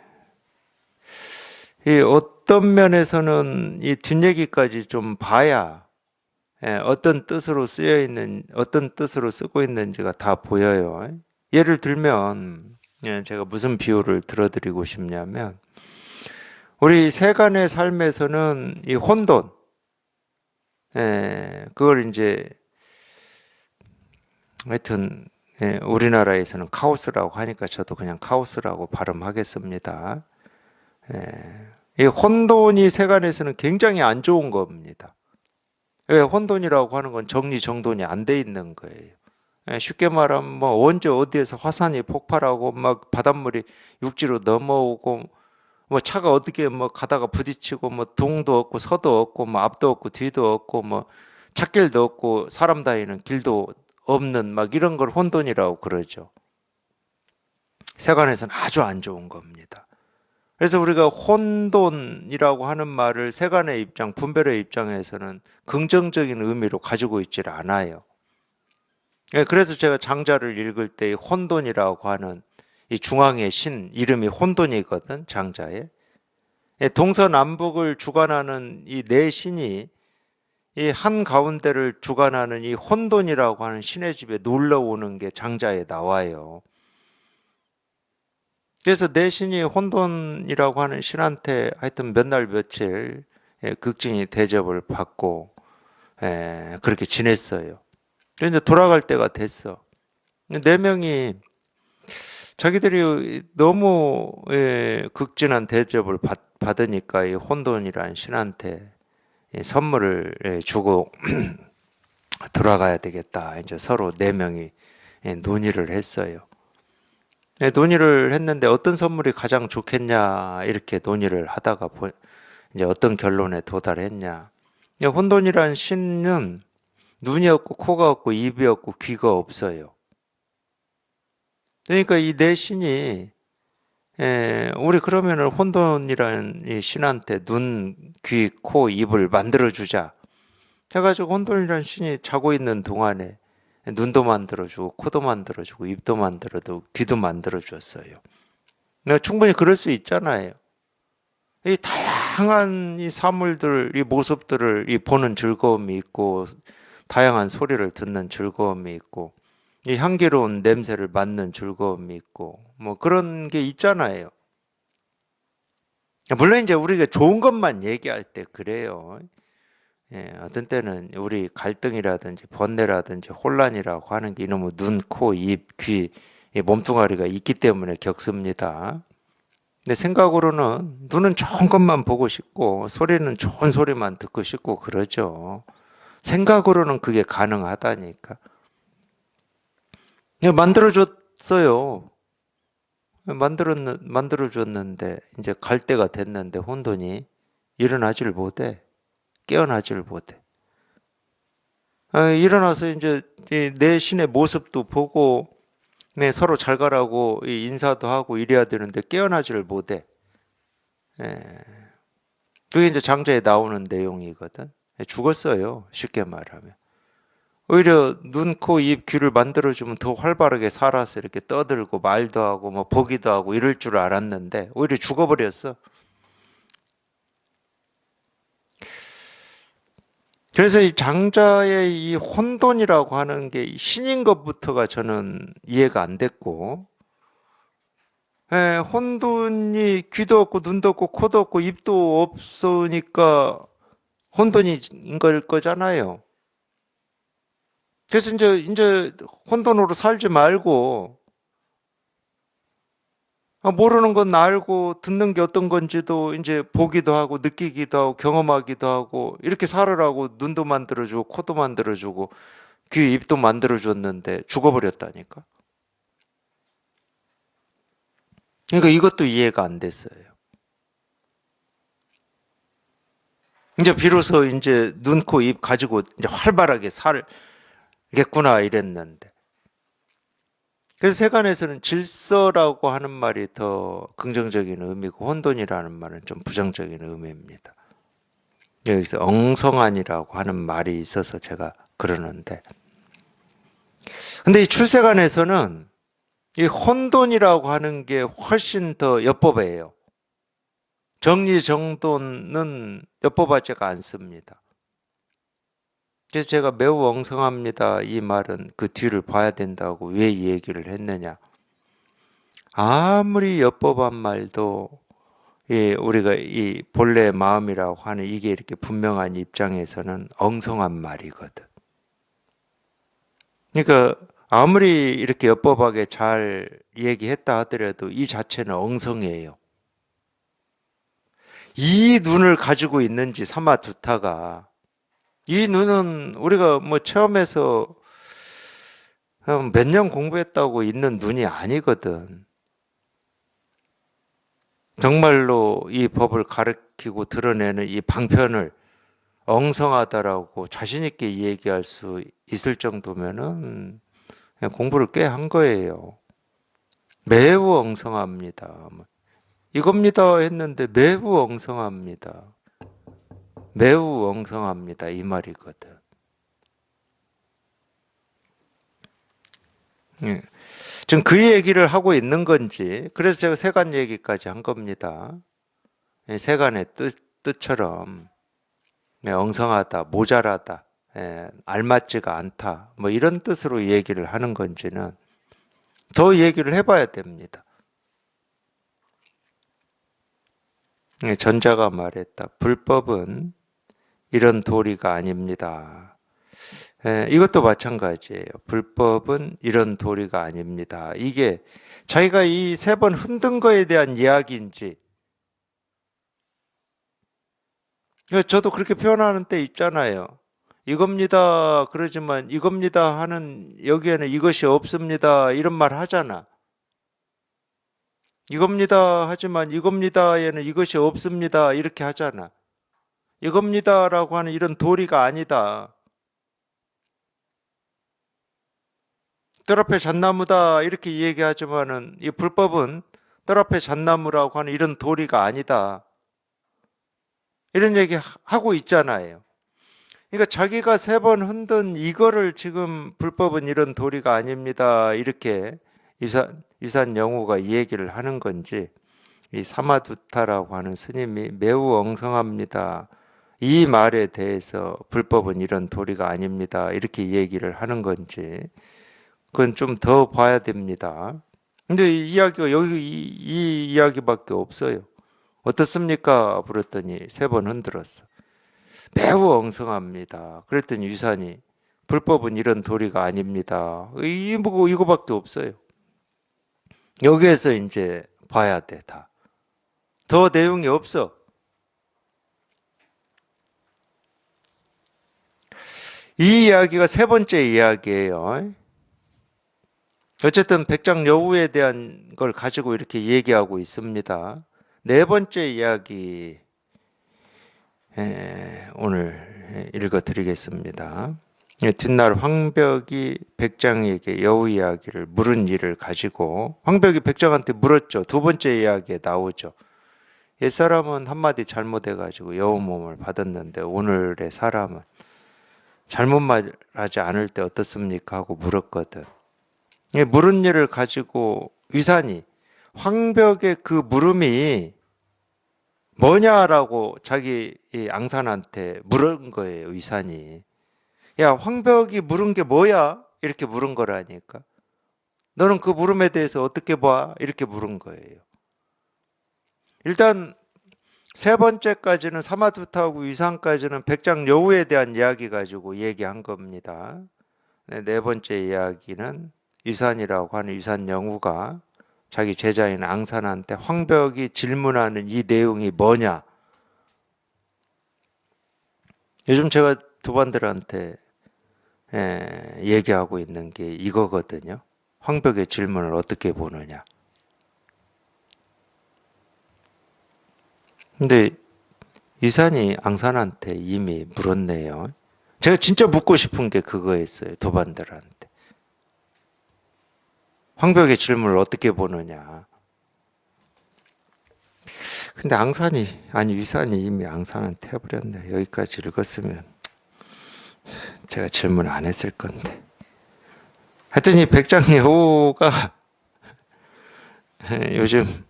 이 어떤 면에서는 이 뒷얘기까지 좀 봐야 어떤 뜻으로 쓰여 있는, 어떤 뜻으로 쓰고 있는지가 다 보여요. 예를 들면, 제가 무슨 비유를 들어드리고 싶냐면, 우리 세간의 삶에서는 이 혼돈, 그걸 이제, 하여튼, 우리나라에서는 카오스라고 하니까 저도 그냥 카오스라고 발음하겠습니다. 이 혼돈이 세간에서는 굉장히 안 좋은 겁니다. 왜 혼돈이라고 하는 건 정리정돈이 안 돼 있는 거예요. 쉽게 말하면 뭐 언제 어디에서 화산이 폭발하고 막 바닷물이 육지로 넘어오고 뭐 차가 어떻게 뭐 가다가 부딪히고 뭐 동도 없고 서도 없고 뭐 앞도 없고 뒤도 없고 뭐 찻길도 없고 사람 다니는 길도 없는 막 이런 걸 혼돈이라고 그러죠. 세간에서는 아주 안 좋은 겁니다. 그래서 우리가 혼돈이라고 하는 말을 세간의 입장, 분별의 입장에서는 긍정적인 의미로 가지고 있질 않아요. 예, 그래서 제가 장자를 읽을 때 이 혼돈이라고 하는 이 중앙의 신 이름이 혼돈이거든, 장자에. 예, 동서남북을 주관하는 이 네 신이 이 한 가운데를 주관하는 이 혼돈이라고 하는 신의 집에 놀러 오는 게 장자에 나와요. 그래서 내 신이 혼돈이라고 하는 신한테 하여튼 몇 날 며칠 극진히 대접을 받고 그렇게 지냈어요. 그런데 돌아갈 때가 됐어. 네 명이 자기들이 너무 극진한 대접을 받으니까 이 혼돈이라는 신한테 선물을 주고 돌아가야 되겠다. 이제 서로 네 명이 논의를 했어요. 논의를 했는데 어떤 선물이 가장 좋겠냐 이렇게 논의를 하다가 이제 어떤 결론에 도달했냐. 혼돈이란 신은 눈이 없고 코가 없고 입이 없고 귀가 없어요. 그러니까 이 네 신이 우리 그러면은 혼돈이라는 이 신한테 눈, 귀, 코, 입을 만들어 주자. 해가지고 혼돈이라는 신이 자고 있는 동안에 눈도 만들어주고 코도 만들어주고 입도 만들어주고 귀도 만들어줬어요. 내가 충분히 그럴 수 있잖아요. 이 다양한 이 사물들, 이 모습들을 이 보는 즐거움이 있고, 다양한 소리를 듣는 즐거움이 있고, 이 향기로운 냄새를 맡는 즐거움이 있고, 뭐 그런 게 있잖아요. 물론 이제 우리가 좋은 것만 얘기할 때 그래요. 어떤 때는 우리 갈등이라든지 번뇌라든지 혼란이라고 하는 게 이놈의 눈, 코, 입, 귀, 몸뚱아리가 있기 때문에 겪습니다. 근데 생각으로는 눈은 좋은 것만 보고 싶고 소리는 좋은 소리만 듣고 싶고 그러죠. 생각으로는 그게 가능하다니까. 만들어줬어요. 만들어줬는데 이제 갈 때가 됐는데 혼돈이 일어나질 못해. 깨어나질 못해. 일어나서 이제 내 신의 모습도 보고 서로 잘 가라고 인사도 하고 이래야 되는데 깨어나지를 못해. 그게 이제 장자에 나오는 내용이거든. 죽었어요. 쉽게 말하면. 오히려 눈, 코, 입, 귀를 만들어주면 더 활발하게 살아서 이렇게 떠들고 말도 하고 뭐 보기도 하고 이럴 줄 알았는데 오히려 죽어버렸어. 그래서 이 장자의 이 혼돈이라고 하는 게 신인 것부터가 저는 이해가 안 됐고, 혼돈이 귀도 없고 눈도 없고 코도 없고 입도 없으니까 혼돈인 걸 거잖아요. 그래서 이제 혼돈으로 살지 말고, 모르는 건 알고 듣는 게 어떤 건지도 이제 보기도 하고 느끼기도 하고 경험하기도 하고 이렇게 살으라고 눈도 만들어주고 코도 만들어주고 귀 입도 만들어줬는데 죽어버렸다니까. 그러니까 이것도 이해가 안 됐어요. 이제 비로소 이제 눈, 코, 입 가지고 이제 활발하게 살겠구나 이랬는데. 그래서 세간에서는 질서라고 하는 말이 더 긍정적인 의미고 혼돈이라는 말은 좀 부정적인 의미입니다. 여기서 엉성한이라고 하는 말이 있어서 제가 그러는데. 근데 이 출세관에서는 이 혼돈이라고 하는 게 훨씬 더 옅법이에요. 정리정돈은 옅법하지가 않습니다. 그래서 제가 매우 엉성합니다. 이 말은 그 뒤를 봐야 된다고 왜 이 얘기를 했느냐. 아무리 옅법한 말도 우리가 이 본래의 마음이라고 하는 이게 이렇게 분명한 입장에서는 엉성한 말이거든. 그러니까 아무리 이렇게 옅법하게 잘 얘기했다 하더라도 이 자체는 엉성이에요. 이 눈을 가지고 있는지 사마두타가 이 눈은 우리가 뭐 체험해서 몇 년 공부했다고 있는 눈이 아니거든. 정말로 이 법을 가르치고 드러내는 이 방편을 엉성하다라고 자신 있게 얘기할 수 있을 정도면은 그냥 공부를 꽤 한 거예요. 매우 엉성합니다. 이겁니다 했는데 매우 엉성합니다. 매우 엉성합니다. 이 말이거든. 예. 지금 그 얘기를 하고 있는 건지, 그래서 제가 세간 얘기까지 한 겁니다. 예, 세간의 뜻처럼 엉성하다, 모자라다, 알맞지가 않다, 뭐 이런 뜻으로 얘기를 하는 건지는 더 얘기를 해봐야 됩니다. 전자가 말했다. 불법은 이런 도리가 아닙니다. 이것도 마찬가지예요. 불법은 이런 도리가 아닙니다. 이게 자기가 이 세 번 흔든 거에 대한 이야기인지, 저도 그렇게 표현하는 때 있잖아요. 이겁니다. 그러지만 이겁니다 하는 여기에는 이것이 없습니다. 이런 말 하잖아. 이겁니다 하지만 이겁니다에는 이것이 없습니다. 이렇게 하잖아. 이겁니다라고 하는 이런 도리가 아니다. 뜰 앞에 잣나무다 이렇게 얘기하지만은 이 불법은 뜰 앞에 잣나무라고 하는 이런 도리가 아니다. 이런 얘기 하고 있잖아요. 그러니까 자기가 세 번 흔든 이거를 지금 불법은 이런 도리가 아닙니다. 이렇게 유산 영우가 이 얘기를 하는 건지, 이 사마두타라고 하는 스님이 매우 엉성합니다. 이 말에 대해서 불법은 이런 도리가 아닙니다. 이렇게 얘기를 하는 건지, 그건 좀 더 봐야 됩니다. 근데 이 이야기가 여기 이 이야기밖에 없어요. 어떻습니까? 물었더니 세 번 흔들었어. 매우 엉성합니다. 그랬더니 유산이 불법은 이런 도리가 아닙니다. 이거밖에 없어요. 여기에서 이제 봐야 돼, 다. 더 내용이 없어. 이 이야기가 세 번째 이야기예요. 어쨌든 백장여우에 대한 걸 가지고 이렇게 얘기하고 있습니다. 네 번째 이야기 오늘 읽어드리겠습니다. 뒷날 황벽이 백장에게 여우 이야기를 물은 일을 가지고, 황벽이 백장한테 물었죠. 두 번째 이야기에 나오죠. 옛사람은 한마디 잘못해가지고 여우 몸을 받았는데 오늘의 사람은 잘못 말하지 않을 때 어떻습니까? 하고 물었거든. 물은 일을 가지고 유산이 황벽의 그 물음이 뭐냐라고 자기 앙산한테 물은 거예요. 유산이. 야, 황벽이 물은 게 뭐야? 이렇게 물은 거라니까. 너는 그 물음에 대해서 어떻게 봐? 이렇게 물은 거예요. 일단 세 번째까지는 사마두타하고 유산까지는 백장여우에 대한 이야기 가지고 얘기한 겁니다. 네 번째 이야기는 유산이라고 하는 유산영우가 자기 제자인 앙산한테 황벽이 질문하는 이 내용이 뭐냐. 요즘 제가 도반들한테 얘기하고 있는 게 이거거든요. 황벽의 질문을 어떻게 보느냐. 근데 유산이 앙산한테 이미 물었네요. 제가 진짜 묻고 싶은 게 그거였어요. 도반들한테. 황벽의 질문을 어떻게 보느냐. 근데 유산이 이미 앙산한테 해버렸네. 여기까지 읽었으면 제가 질문 안 했을 건데. 하여튼 이 백장여우가 요즘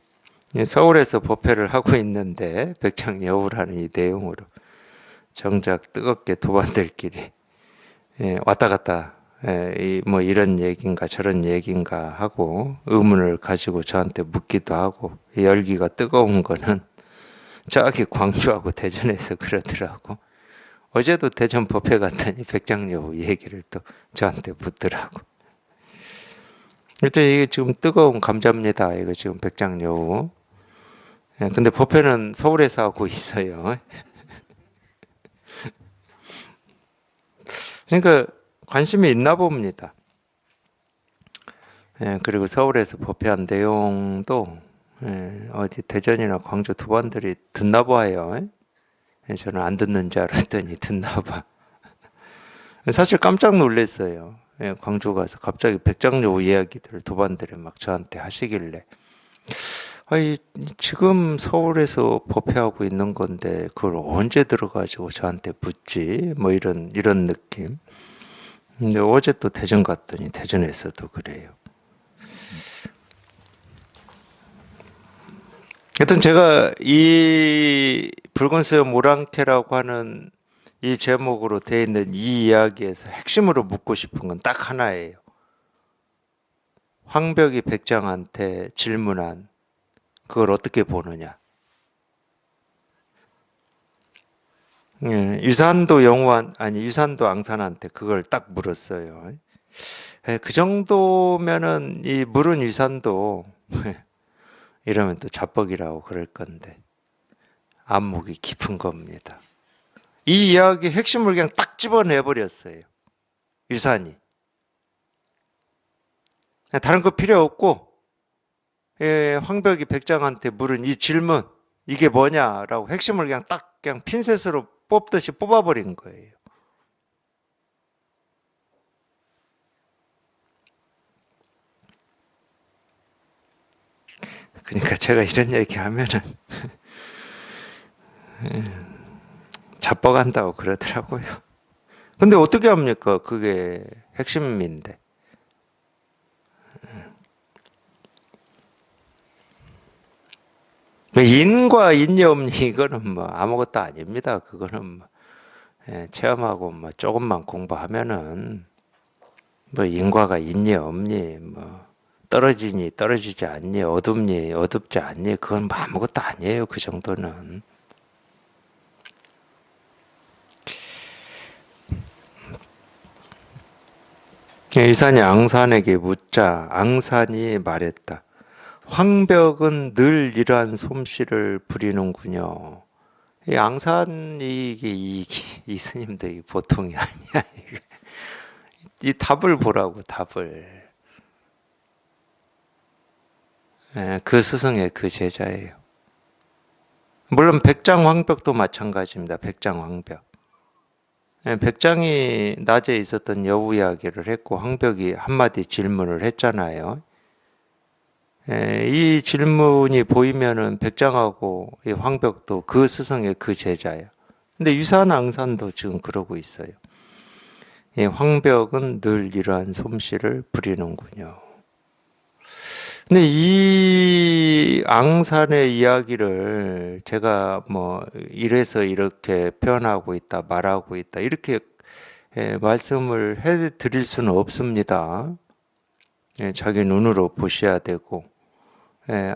서울에서 법회를 하고 있는데, 백장여우라는 이 내용으로 정작 뜨겁게 도반들끼리 왔다 갔다 뭐 이런 얘기인가 저런 얘기인가 하고 의문을 가지고 저한테 묻기도 하고, 열기가 뜨거운 거는 저기 광주하고 대전에서 그러더라고. 어제도 대전 법회 갔더니 백장여우 얘기를 또 저한테 묻더라고. 일단 이게 지금 뜨거운 감자입니다. 이거 지금 백장여우. 근데 법회는 서울에서 하고 있어요. 그러니까 관심이 있나 봅니다. 그리고 서울에서 법회한 내용도 어디 대전이나 광주 도반들이 듣나 봐요. 저는 안 듣는 줄 알았더니 듣나 봐. 사실 깜짝 놀랐어요. 광주 가서 갑자기 백장여우 이야기들을 도반들이 막 저한테 하시길래 아니, 지금 서울에서 법회하고 있는 건데 그걸 언제 들어가지고 저한테 묻지? 뭐 이런 느낌. 근데 어제 또 대전 갔더니 대전에서도 그래요. 하여튼 제가 이 붉은 수염 오랑캐라고 하는 이 제목으로 되어 있는 이 이야기에서 핵심으로 묻고 싶은 건 딱 하나예요. 황벽이 백장한테 질문한 그걸 어떻게 보느냐. 유산도 영우한 아니 유산도 앙산한테 그걸 딱 물었어요. 그 정도면은 이 물은 유산도 이러면 또 자뻑이라고 그럴 건데 안목이 깊은 겁니다. 이 이야기 핵심을 그냥 딱 집어내 버렸어요. 유산이 다른 거 필요 없고 황벽이 백장한테 물은 이 질문 이게 뭐냐라고 핵심을 그냥 핀셋으로 뽑듯이 뽑아버린 거예요. 그러니까 제가 이런 얘기 하면은 자뻑한다고 그러더라고요. 근데 어떻게 합니까? 그게 핵심인데. 인과 인연이 이거는 뭐 아무것도 아닙니다. 그거는 뭐 체험하고 뭐 조금만 공부하면은 뭐 인과가 있니 없니 뭐 떨어지니 떨어지지 않니 어둡니 어둡지 않니 그건 뭐 아무것도 아니에요. 그 정도는. 이산이 앙산에게 묻자 앙산이 말했다. 황벽은 늘 이러한 솜씨를 부리는군요. 이 앙산이 이 스님도 보통이 아니야. 이 답을 보라고 답을. 그 스승의 그 제자예요. 물론 백장 황벽도 마찬가지입니다. 백장 황벽. 백장이 낮에 있었던 여우 이야기를 했고 황벽이 한마디 질문을 했잖아요. 이 질문이 보이면은 백장하고 이 황벽도 그 스승의 그 제자예요. 근데 유산앙산도 지금 그러고 있어요. 이 황벽은 늘 이러한 솜씨를 부리는군요. 근데 이 앙산의 이야기를 제가 뭐 이래서 이렇게 표현하고 있다, 말하고 있다, 이렇게 말씀을 해 드릴 수는 없습니다. 자기 눈으로 보셔야 되고,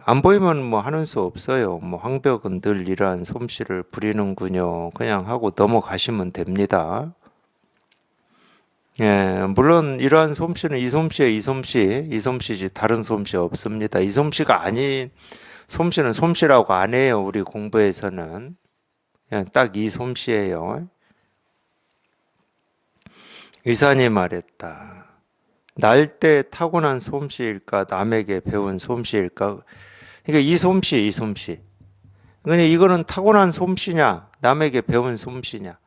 안 보이면 뭐 하는 수 없어요. 뭐 황벽은 늘 이러한 솜씨를 부리는군요. 그냥 하고 넘어가시면 됩니다. 물론 이러한 솜씨는 이 솜씨에 이 솜씨지 다른 솜씨 없습니다. 이 솜씨가 아닌 솜씨는 솜씨라고 안 해요. 우리 공부에서는 그냥 딱 이 솜씨예요. 의사님 말했다. 날 때 타고난 솜씨일까 남에게 배운 솜씨일까? 그러니까 이 솜씨. 그러니까 이거는 타고난 솜씨냐 남에게 배운 솜씨냐?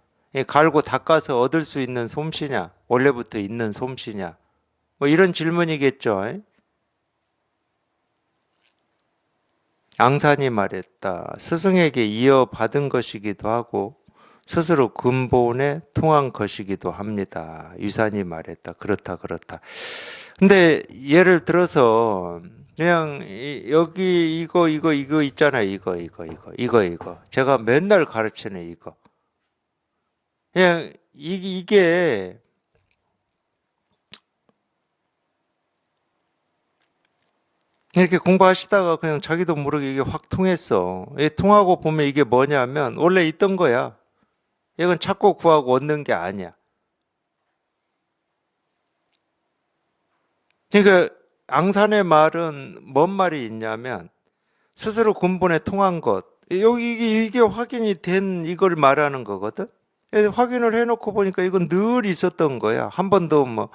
갈고 닦아서 얻을 수 있는 솜씨냐 원래부터 있는 솜씨냐 뭐 이런 질문이겠죠. 앙산이 말했다. 스승에게 이어받은 것이기도 하고 스스로 근본에 통한 것이기도 합니다. 유산이 말했다. 그렇다. 근데 예를 들어서 그냥 여기 이거 있잖아요. 이거 제가 맨날 가르치는 이거. 그냥 이게 이렇게 공부하시다가 그냥 자기도 모르게 이게 확 통했어. 통하고 보면 이게 뭐냐면 원래 있던 거야. 이건 찾고 구하고 얻는 게 아니야. 그러니까 앙산의 말은 뭔 말이 있냐면 스스로 근본에 통한 것. 여기 이게 확인이 된 이걸 말하는 거거든. 확인을 해놓고 보니까 이건 늘 있었던 거야. 한 번도 뭐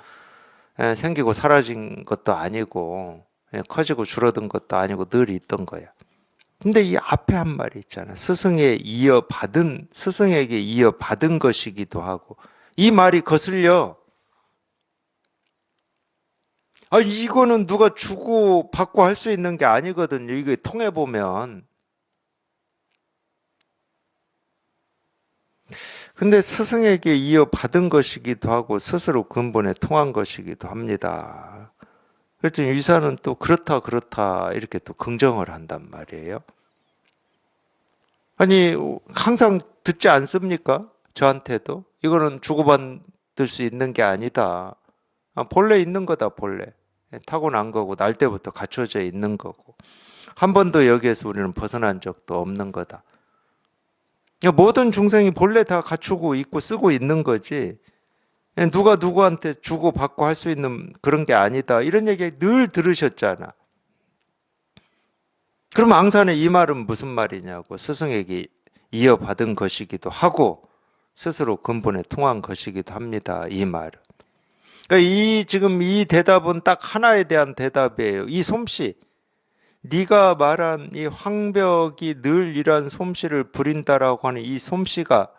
생기고 사라진 것도 아니고 커지고 줄어든 것도 아니고 늘 있던 거야. 근데 이 앞에 한 말이 있잖아. 스승에게 이어받은 것이기도 하고. 이 말이 거슬려. 아, 이거는 누가 주고 받고 할 수 있는 게 아니거든요. 이게 통해 보면. 근데 스승에게 이어받은 것이기도 하고 스스로 근본에 통한 것이기도 합니다. 그랬더니 의사는 또 그렇다 그렇다 이렇게 또 긍정을 한단 말이에요. 아니 항상 듣지 않습니까? 저한테도 이거는 주고받을 수 있는 게 아니다. 본래 있는 거다 본래. 타고난 거고 날 때부터 갖춰져 있는 거고 한 번도 여기에서 우리는 벗어난 적도 없는 거다. 모든 중생이 본래 다 갖추고 있고 쓰고 있는 거지 누가 누구한테 주고 받고 할 수 있는 그런 게 아니다. 이런 얘기 늘 들으셨잖아. 그럼 앙산의 이 말은 무슨 말이냐고. 스승에게 이어받은 것이기도 하고 스스로 근본에 통한 것이기도 합니다. 이 말은. 그러니까 지금 이 대답은 딱 하나에 대한 대답이에요. 이 솜씨. 네가 말한 이 황벽이 늘 이러한 솜씨를 부린다라고 하는 이 솜씨가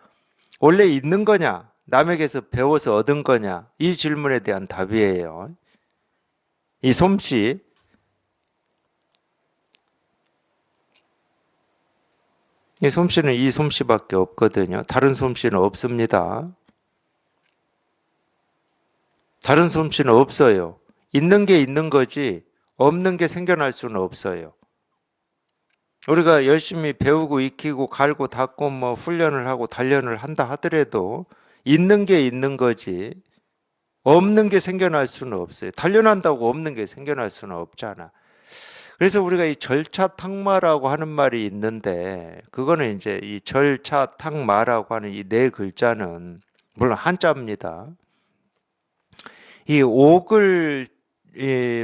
원래 있는 거냐? 남에게서 배워서 얻은 거냐? 이 질문에 대한 답이에요. 이 솜씨. 이 솜씨는 이 솜씨밖에 없거든요. 다른 솜씨는 없습니다. 다른 솜씨는 없어요. 있는 게 있는 거지 없는 게 생겨날 수는 없어요. 우리가 열심히 배우고 익히고 갈고 닦고 뭐 훈련을 하고 단련을 한다 하더라도 있는 게 있는 거지 없는 게 생겨날 수는 없어요. 단련한다고 없는 게 생겨날 수는 없잖아. 그래서 우리가 이 절차탁마라고 하는 말이 있는데 그거는 이제 이 절차탁마라고 하는 이 네 글자는 물론 한자입니다. 이 옥을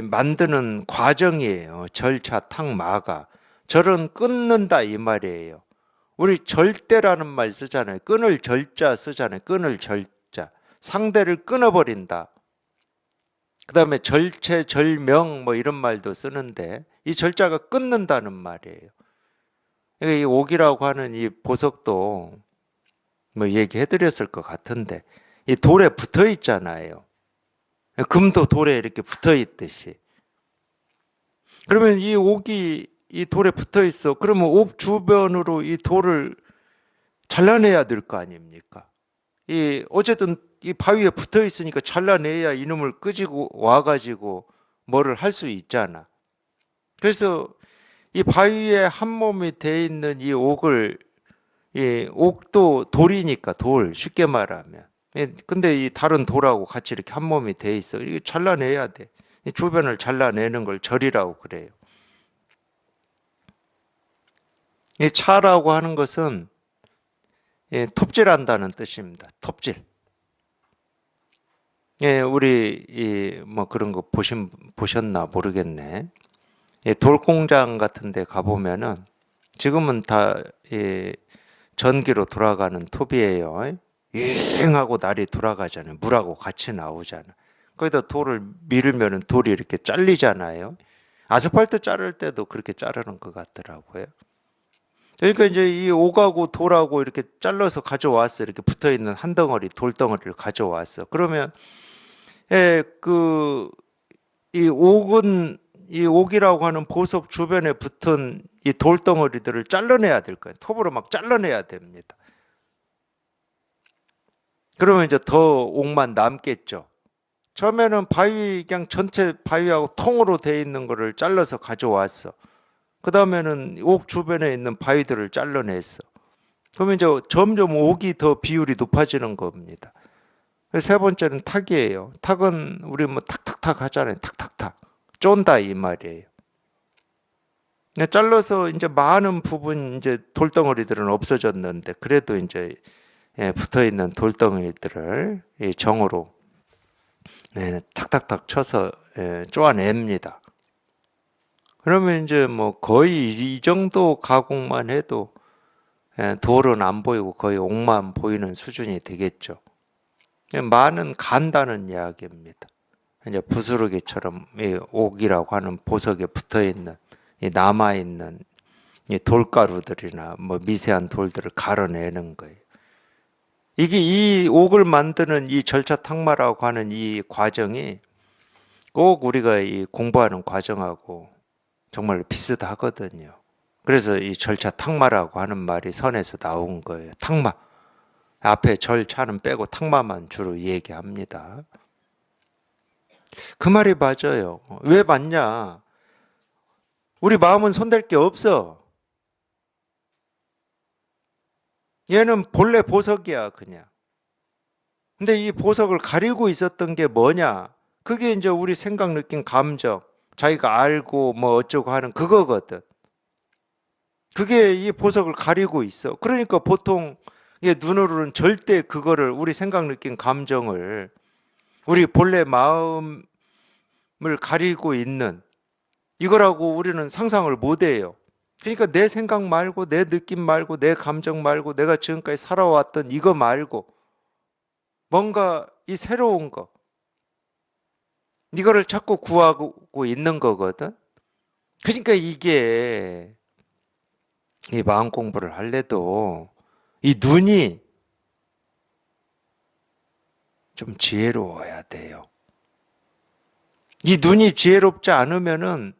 만드는 과정이에요. 절차탁마가. 절은 끊는다 이 말이에요. 우리 절대라는 말 쓰잖아요. 끊을 절자 쓰잖아요. 끊을 절자. 상대를 끊어버린다. 그 다음에 절체, 절명 뭐 이런 말도 쓰는데 이 절자가 끊는다는 말이에요. 그러니까 이 옥이라고 하는 이 보석도 뭐 얘기해드렸을 것 같은데 이 돌에 붙어 있잖아요. 금도 돌에 이렇게 붙어 있듯이. 그러면 이 옥이 이 돌에 붙어 있어. 그러면 옥 주변으로 이 돌을 잘라내야 될 거 아닙니까? 어쨌든 이 바위에 붙어 있으니까 잘라내야 이놈을 끄지고 와가지고 뭐를 할 수 있잖아. 그래서 이 바위에 한 몸이 돼 있는 이 옥을, 옥도 돌이니까 돌, 쉽게 말하면. 근데 이 다른 돌하고 같이 이렇게 한 몸이 돼 있어. 이거 잘라내야 돼. 이 주변을 잘라내는 걸 절이라고 그래요. 이 차라고 하는 것은 톱질한다는 뜻입니다. 톱질. 우리 뭐 그런 거 보셨나 모르겠네. 돌공장 같은 데 가보면은 지금은 다 전기로 돌아가는 톱이에요. 윙하고 날이 돌아가잖아요. 물하고 같이 나오잖아. 거기다 돌을 밀면은 돌이 이렇게 잘리잖아요. 아스팔트 자를 때도 그렇게 자르는 것 같더라고요. 그러니까 이제 이 옥하고 돌하고 이렇게 잘라서 가져왔어. 이렇게 붙어 있는 한 덩어리 돌덩어리를 가져왔어. 그러면 이 옥은 이 옥이라고 하는 보석 주변에 붙은 이 돌덩어리들을 잘라내야 될 거예요. 톱으로 막 잘라내야 됩니다. 그러면 이제 더 옥만 남겠죠. 처음에는 바위 그냥 전체 바위하고 통으로 돼 있는 거를 잘라서 가져왔어. 그 다음에는 옥 주변에 있는 바위들을 잘라냈어. 그러면 이제 점점 옥이 더 비율이 높아지는 겁니다. 세 번째는 탁이에요. 탁은 우리 뭐 탁탁탁 하잖아요. 탁탁탁. 쫀다 이 말이에요. 잘라서 이제 많은 부분 이제 돌덩어리들은 없어졌는데 그래도 이제 붙어 있는 돌덩이들을 정으로 탁탁탁 쳐서 쪼아냅니다. 그러면 이제 뭐 거의 이 정도 가공만 해도 돌은 안 보이고 거의 옥만 보이는 수준이 되겠죠. 많은 간다는 이야기입니다. 이제 부스러기처럼 이 옥이라고 하는 보석에 붙어 있는 남아 있는 이 돌가루들이나 뭐 미세한 돌들을 갈아내는 거예요. 이게 이 옥을 만드는 이 절차탁마라고 하는 이 과정이 꼭 우리가 이 공부하는 과정하고 정말 비슷하거든요. 그래서 이 절차 탁마라고 하는 말이 선에서 나온 거예요. 탁마. 앞에 절차는 빼고 탁마만 주로 얘기합니다. 그 말이 맞아요. 왜 맞냐? 우리 마음은 손댈 게 없어. 얘는 본래 보석이야, 그냥. 근데 이 보석을 가리고 있었던 게 뭐냐? 그게 이제 우리 생각, 느낌, 감정, 자기가 알고 뭐 어쩌고 하는 그거거든. 그게 이 보석을 가리고 있어. 그러니까 보통 눈으로는 절대 그거를 우리 생각, 느낌, 감정을 우리 본래 마음을 가리고 있는 이거라고 우리는 상상을 못 해요. 그러니까 내 생각 말고 내 느낌 말고 내 감정 말고 내가 지금까지 살아왔던 이거 말고 뭔가 이 새로운 거 이거를 자꾸 구하고 있는 거거든. 그러니까 이게 이 마음 공부를 할래도 이 눈이 좀 지혜로워야 돼요. 이 눈이 지혜롭지 않으면은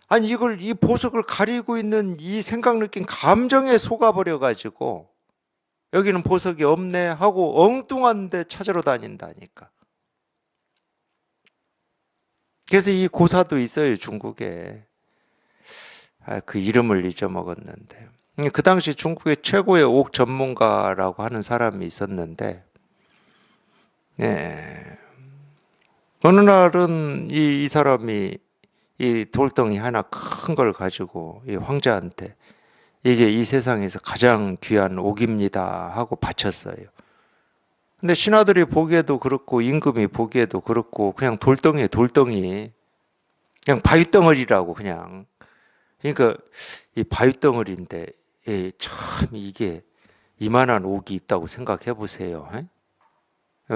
아니 이걸 이 보석을 가리고 있는 이 생각 느낀 감정에 속아버려 가지고 여기는 보석이 없네 하고 엉뚱한 데 찾으러 다닌다니까. 그래서 이 고사도 있어요, 중국에. 그 이름을 잊어먹었는데. 그 당시 중국의 최고의 옥 전문가라고 하는 사람이 있었는데, 예. 어느 날은 이 사람이 이 돌덩이 하나 큰 걸 가지고 이 황제한테 이게 이 세상에서 가장 귀한 옥입니다 하고 바쳤어요. 근데 신하들이 보기에도 그렇고 임금이 보기에도 그렇고 그냥 돌덩이에 돌덩이 그냥 바위덩어리라고 그냥 그러니까 이 바위덩어리인데 참 이게 이만한 옥이 있다고 생각해 보세요.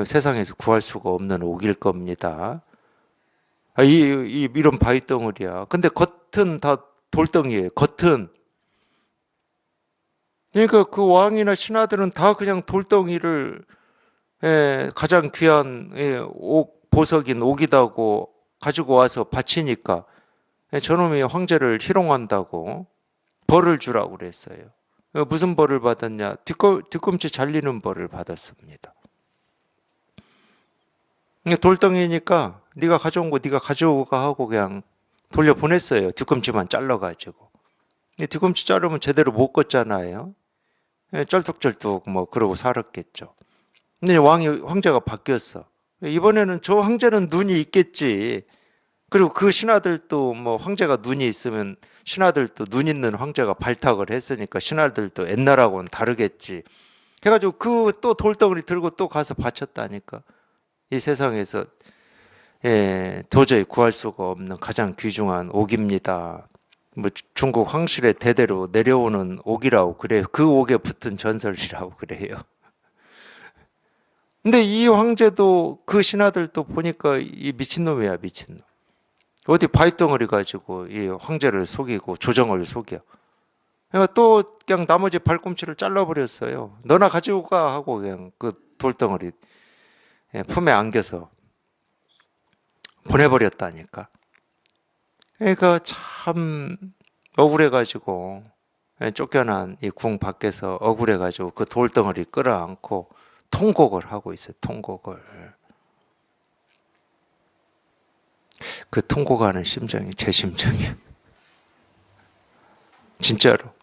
세상에서 구할 수가 없는 옥일 겁니다. 이런 바위덩어리야. 근데 겉은 다 돌덩이에요. 겉은. 그러니까 그 왕이나 신하들은 다 그냥 돌덩이를 가장 귀한 옥, 보석인 옥이다고 가지고 와서 바치니까 저놈이 황제를 희롱한다고 벌을 주라고 그랬어요. 무슨 벌을 받았냐? 뒤꿈치 잘리는 벌을 받았습니다. 돌덩이니까 네가 가져온 거 네가 가져오가 하고 그냥 돌려보냈어요. 뒤꿈치만 잘라가지고. 뒤꿈치 자르면 제대로 못 걷잖아요. 쩔뚝쩔뚝 뭐 그러고 살았겠죠. 근데 황제가 바뀌었어. 이번에는 저 황제는 눈이 있겠지. 그리고 그 신하들도 뭐 황제가 눈이 있으면 신하들도 눈 있는 황제가 발탁을 했으니까 신하들도 옛날하고는 다르겠지. 해가지고 그 또 돌덩어리 들고 또 가서 바쳤다니까. 이 세상에서 도저히 구할 수가 없는 가장 귀중한 옥입니다. 뭐 중국 황실의 대대로 내려오는 옥이라고 그래요. 그 옥에 붙은 전설이라고 그래요. 근데 이 황제도 그 신하들도 보니까 이 미친놈이야, 미친놈. 어디 바위덩어리 가지고 이 황제를 속이고 조정을 속여. 그러니까 또 그냥 나머지 발꿈치를 잘라버렸어요. 너나 가지고 가 하고 그냥 그 돌덩어리 품에 안겨서 보내버렸다니까. 그러니까 참 억울해가지고 쫓겨난 이 궁 밖에서 억울해가지고 그 돌덩어리 끌어안고 통곡을 하고 있어요. 통곡을. 그 통곡하는 심정이 제 심정이에요. 진짜로.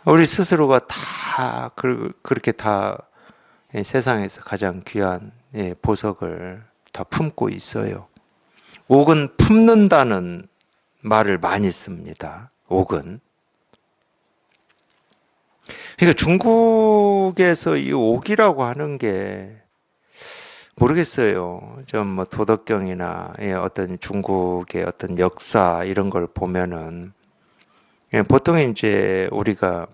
우리 스스로가 다 그렇게 다 세상에서 가장 귀한 보석을 다 품고 있어요. 옥은 품는다는 말을 많이 씁니다. 옥은. 그러니까 중국에서 이 옥이라고 하는 게 모르겠어요. 좀 뭐 도덕경이나 어떤 중국의 어떤 역사 이런 걸 보면은 보통 이제 우리가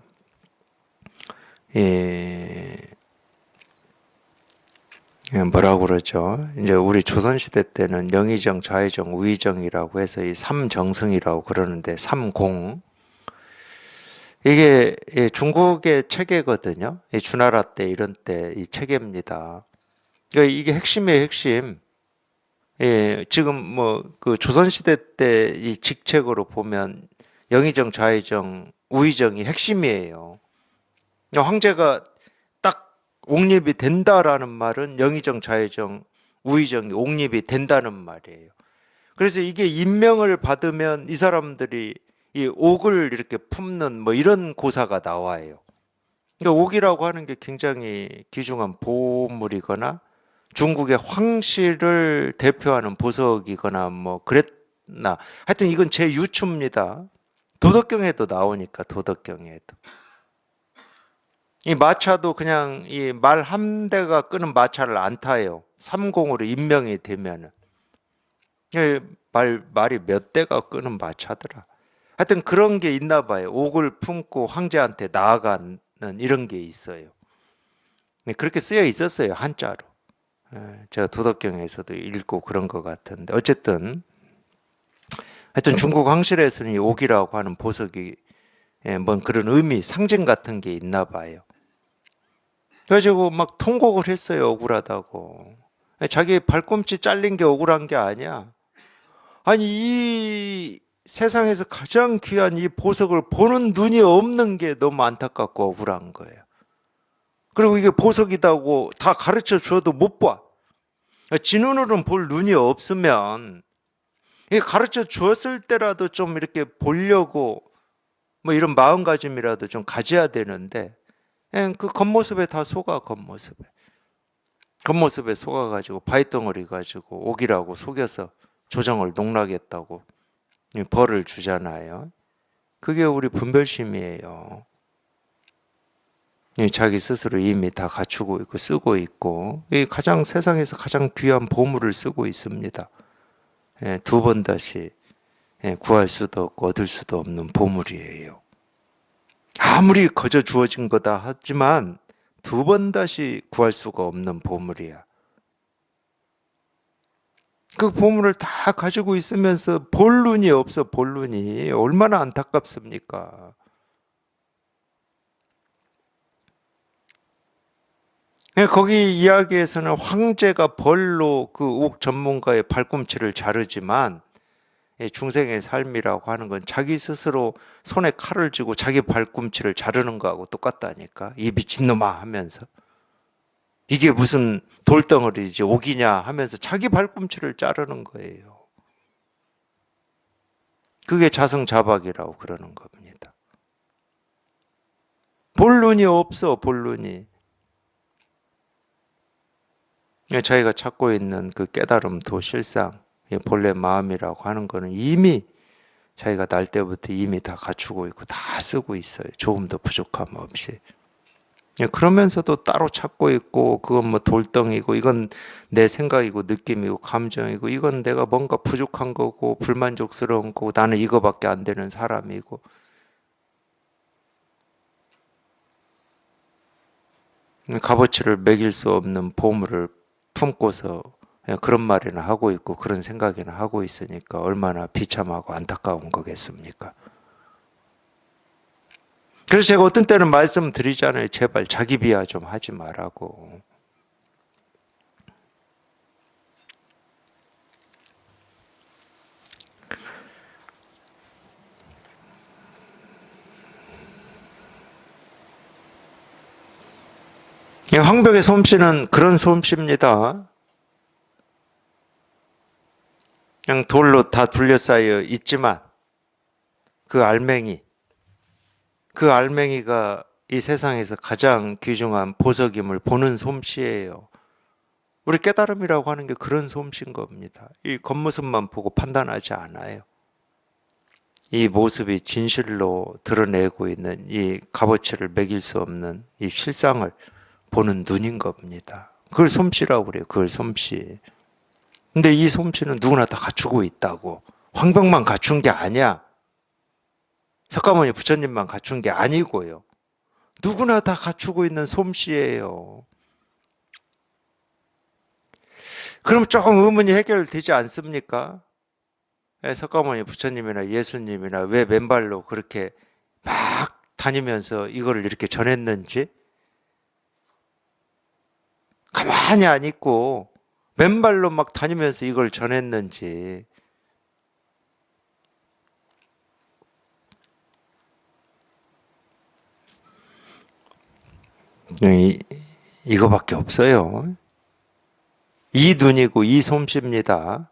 뭐라고 그러죠? 이제 우리 조선시대 때는 영의정, 좌의정, 우의정이라고 해서 이 삼정승이라고 그러는데 삼공 이게 중국의 체계거든요. 주나라 때 이런 때 이 체계입니다. 그러니까 이게 핵심이에요, 핵심. 예, 지금 뭐 그 조선시대 때 이 직책으로 보면 영의정, 좌의정, 우의정이 핵심이에요. 황제가 딱 옥립이 된다라는 말은 영의정, 좌의정, 우의정이 옥립이 된다는 말이에요. 그래서 이게 임명을 받으면 이 사람들이 이 옥을 이렇게 품는 뭐 이런 고사가 나와요. 그러니까 옥이라고 하는 게 굉장히 귀중한 보물이거나 중국의 황실을 대표하는 보석이거나 뭐 그랬나. 하여튼 이건 제 유추입니다. 도덕경에도 나오니까 도덕경에도. 이 마차도 그냥 이 말 한 대가 끄는 마차를 안 타요. 삼공으로 임명이 되면은. 말이 몇 대가 끄는 마차더라. 하여튼 그런 게 있나 봐요. 옥을 품고 황제한테 나아가는 이런 게 있어요. 그렇게 쓰여 있었어요. 한자로. 제가 도덕경에서도 읽고 그런 것 같은데. 어쨌든, 하여튼 중국 황실에서는 이 옥이라고 하는 보석이 뭔 그런 의미, 상징 같은 게 있나 봐요. 그래가지고 막 통곡을 했어요. 억울하다고. 자기 발꿈치 잘린 게 억울한 게 아니야. 아니, 이 세상에서 가장 귀한 이 보석을 보는 눈이 없는 게 너무 안타깝고 억울한 거예요. 그리고 이게 보석이다고 다 가르쳐 줘도 못 봐. 지 눈으로는 볼 눈이 없으면 가르쳐 주었을 때라도 좀 이렇게 보려고 뭐 이런 마음가짐이라도 좀 가져야 되는데 그 겉모습에 다 속아. 겉모습에 속아가지고 바위덩어리 가지고 옥이라고 속여서 조정을 농락했다고 벌을 주잖아요. 그게 우리 분별심이에요. 자기 스스로 이미 다 갖추고 있고 쓰고 있고 가장 세상에서 가장 귀한 보물을 쓰고 있습니다. 두 번 다시 구할 수도 없고 얻을 수도 없는 보물이에요. 아무리 거저 주어진 거다 하지만 두 번 다시 구할 수가 없는 보물이야. 그 보물을 다 가지고 있으면서 볼 눈이 없어. 볼 눈이 얼마나 안타깝습니까? 거기 이야기에서는 황제가 벌로 그 옥 전문가의 발꿈치를 자르지만 중생의 삶이라고 하는 건 자기 스스로 손에 칼을 쥐고 자기 발꿈치를 자르는 거하고 똑같다니까. 이 미친놈아 하면서. 이게 무슨 돌덩어리지 옥이냐 하면서 자기 발꿈치를 자르는 거예요. 그게 자성자박이라고 그러는 겁니다. 볼 눈이 없어. 볼 눈이. 자기가 찾고 있는 그 깨달음, 도실상, 본래 마음이라고 하는 거는 이미 자기가 날 때부터 이미 다 갖추고 있고 다 쓰고 있어요. 조금도 부족함 없이. 그러면서도 따로 찾고 있고 그건 뭐 돌덩이고 이건 내 생각이고 느낌이고 감정이고 이건 내가 뭔가 부족한 거고 불만족스러운 거고 나는 이거밖에 안 되는 사람이고 값어치를 매길 수 없는 보물을 품고서 그런 말이나 하고 있고 그런 생각이나 하고 있으니까 얼마나 비참하고 안타까운 거겠습니까? 그래서 제가 어떤 때는 말씀드리잖아요. 제발 자기 비하 좀 하지 말라고. 황벽의 솜씨는 그런 솜씨입니다. 그냥 돌로 다 둘러싸여 있지만 그 알맹이가 이 세상에서 가장 귀중한 보석임을 보는 솜씨예요. 우리 깨달음이라고 하는 게 그런 솜씨인 겁니다. 이 겉모습만 보고 판단하지 않아요. 이 모습이 진실로 드러내고 있는 이 값어치를 매길 수 없는 이 실상을 보는 눈인 겁니다. 그걸 솜씨라고 그래요. 그걸 솜씨. 근데 이 솜씨는 누구나 다 갖추고 있다고. 황병만 갖춘 게 아니야. 석가모니 부처님만 갖춘 게 아니고요. 누구나 다 갖추고 있는 솜씨예요. 그럼 조금 의문이 해결되지 않습니까? 석가모니 부처님이나 예수님이나 왜 맨발로 그렇게 막 다니면서 이거를 이렇게 전했는지 가만히 안 있고 맨발로 막 다니면서 이걸 전했는지. 이, 이거밖에 없어요. 이 눈이고 이 솜씨입니다.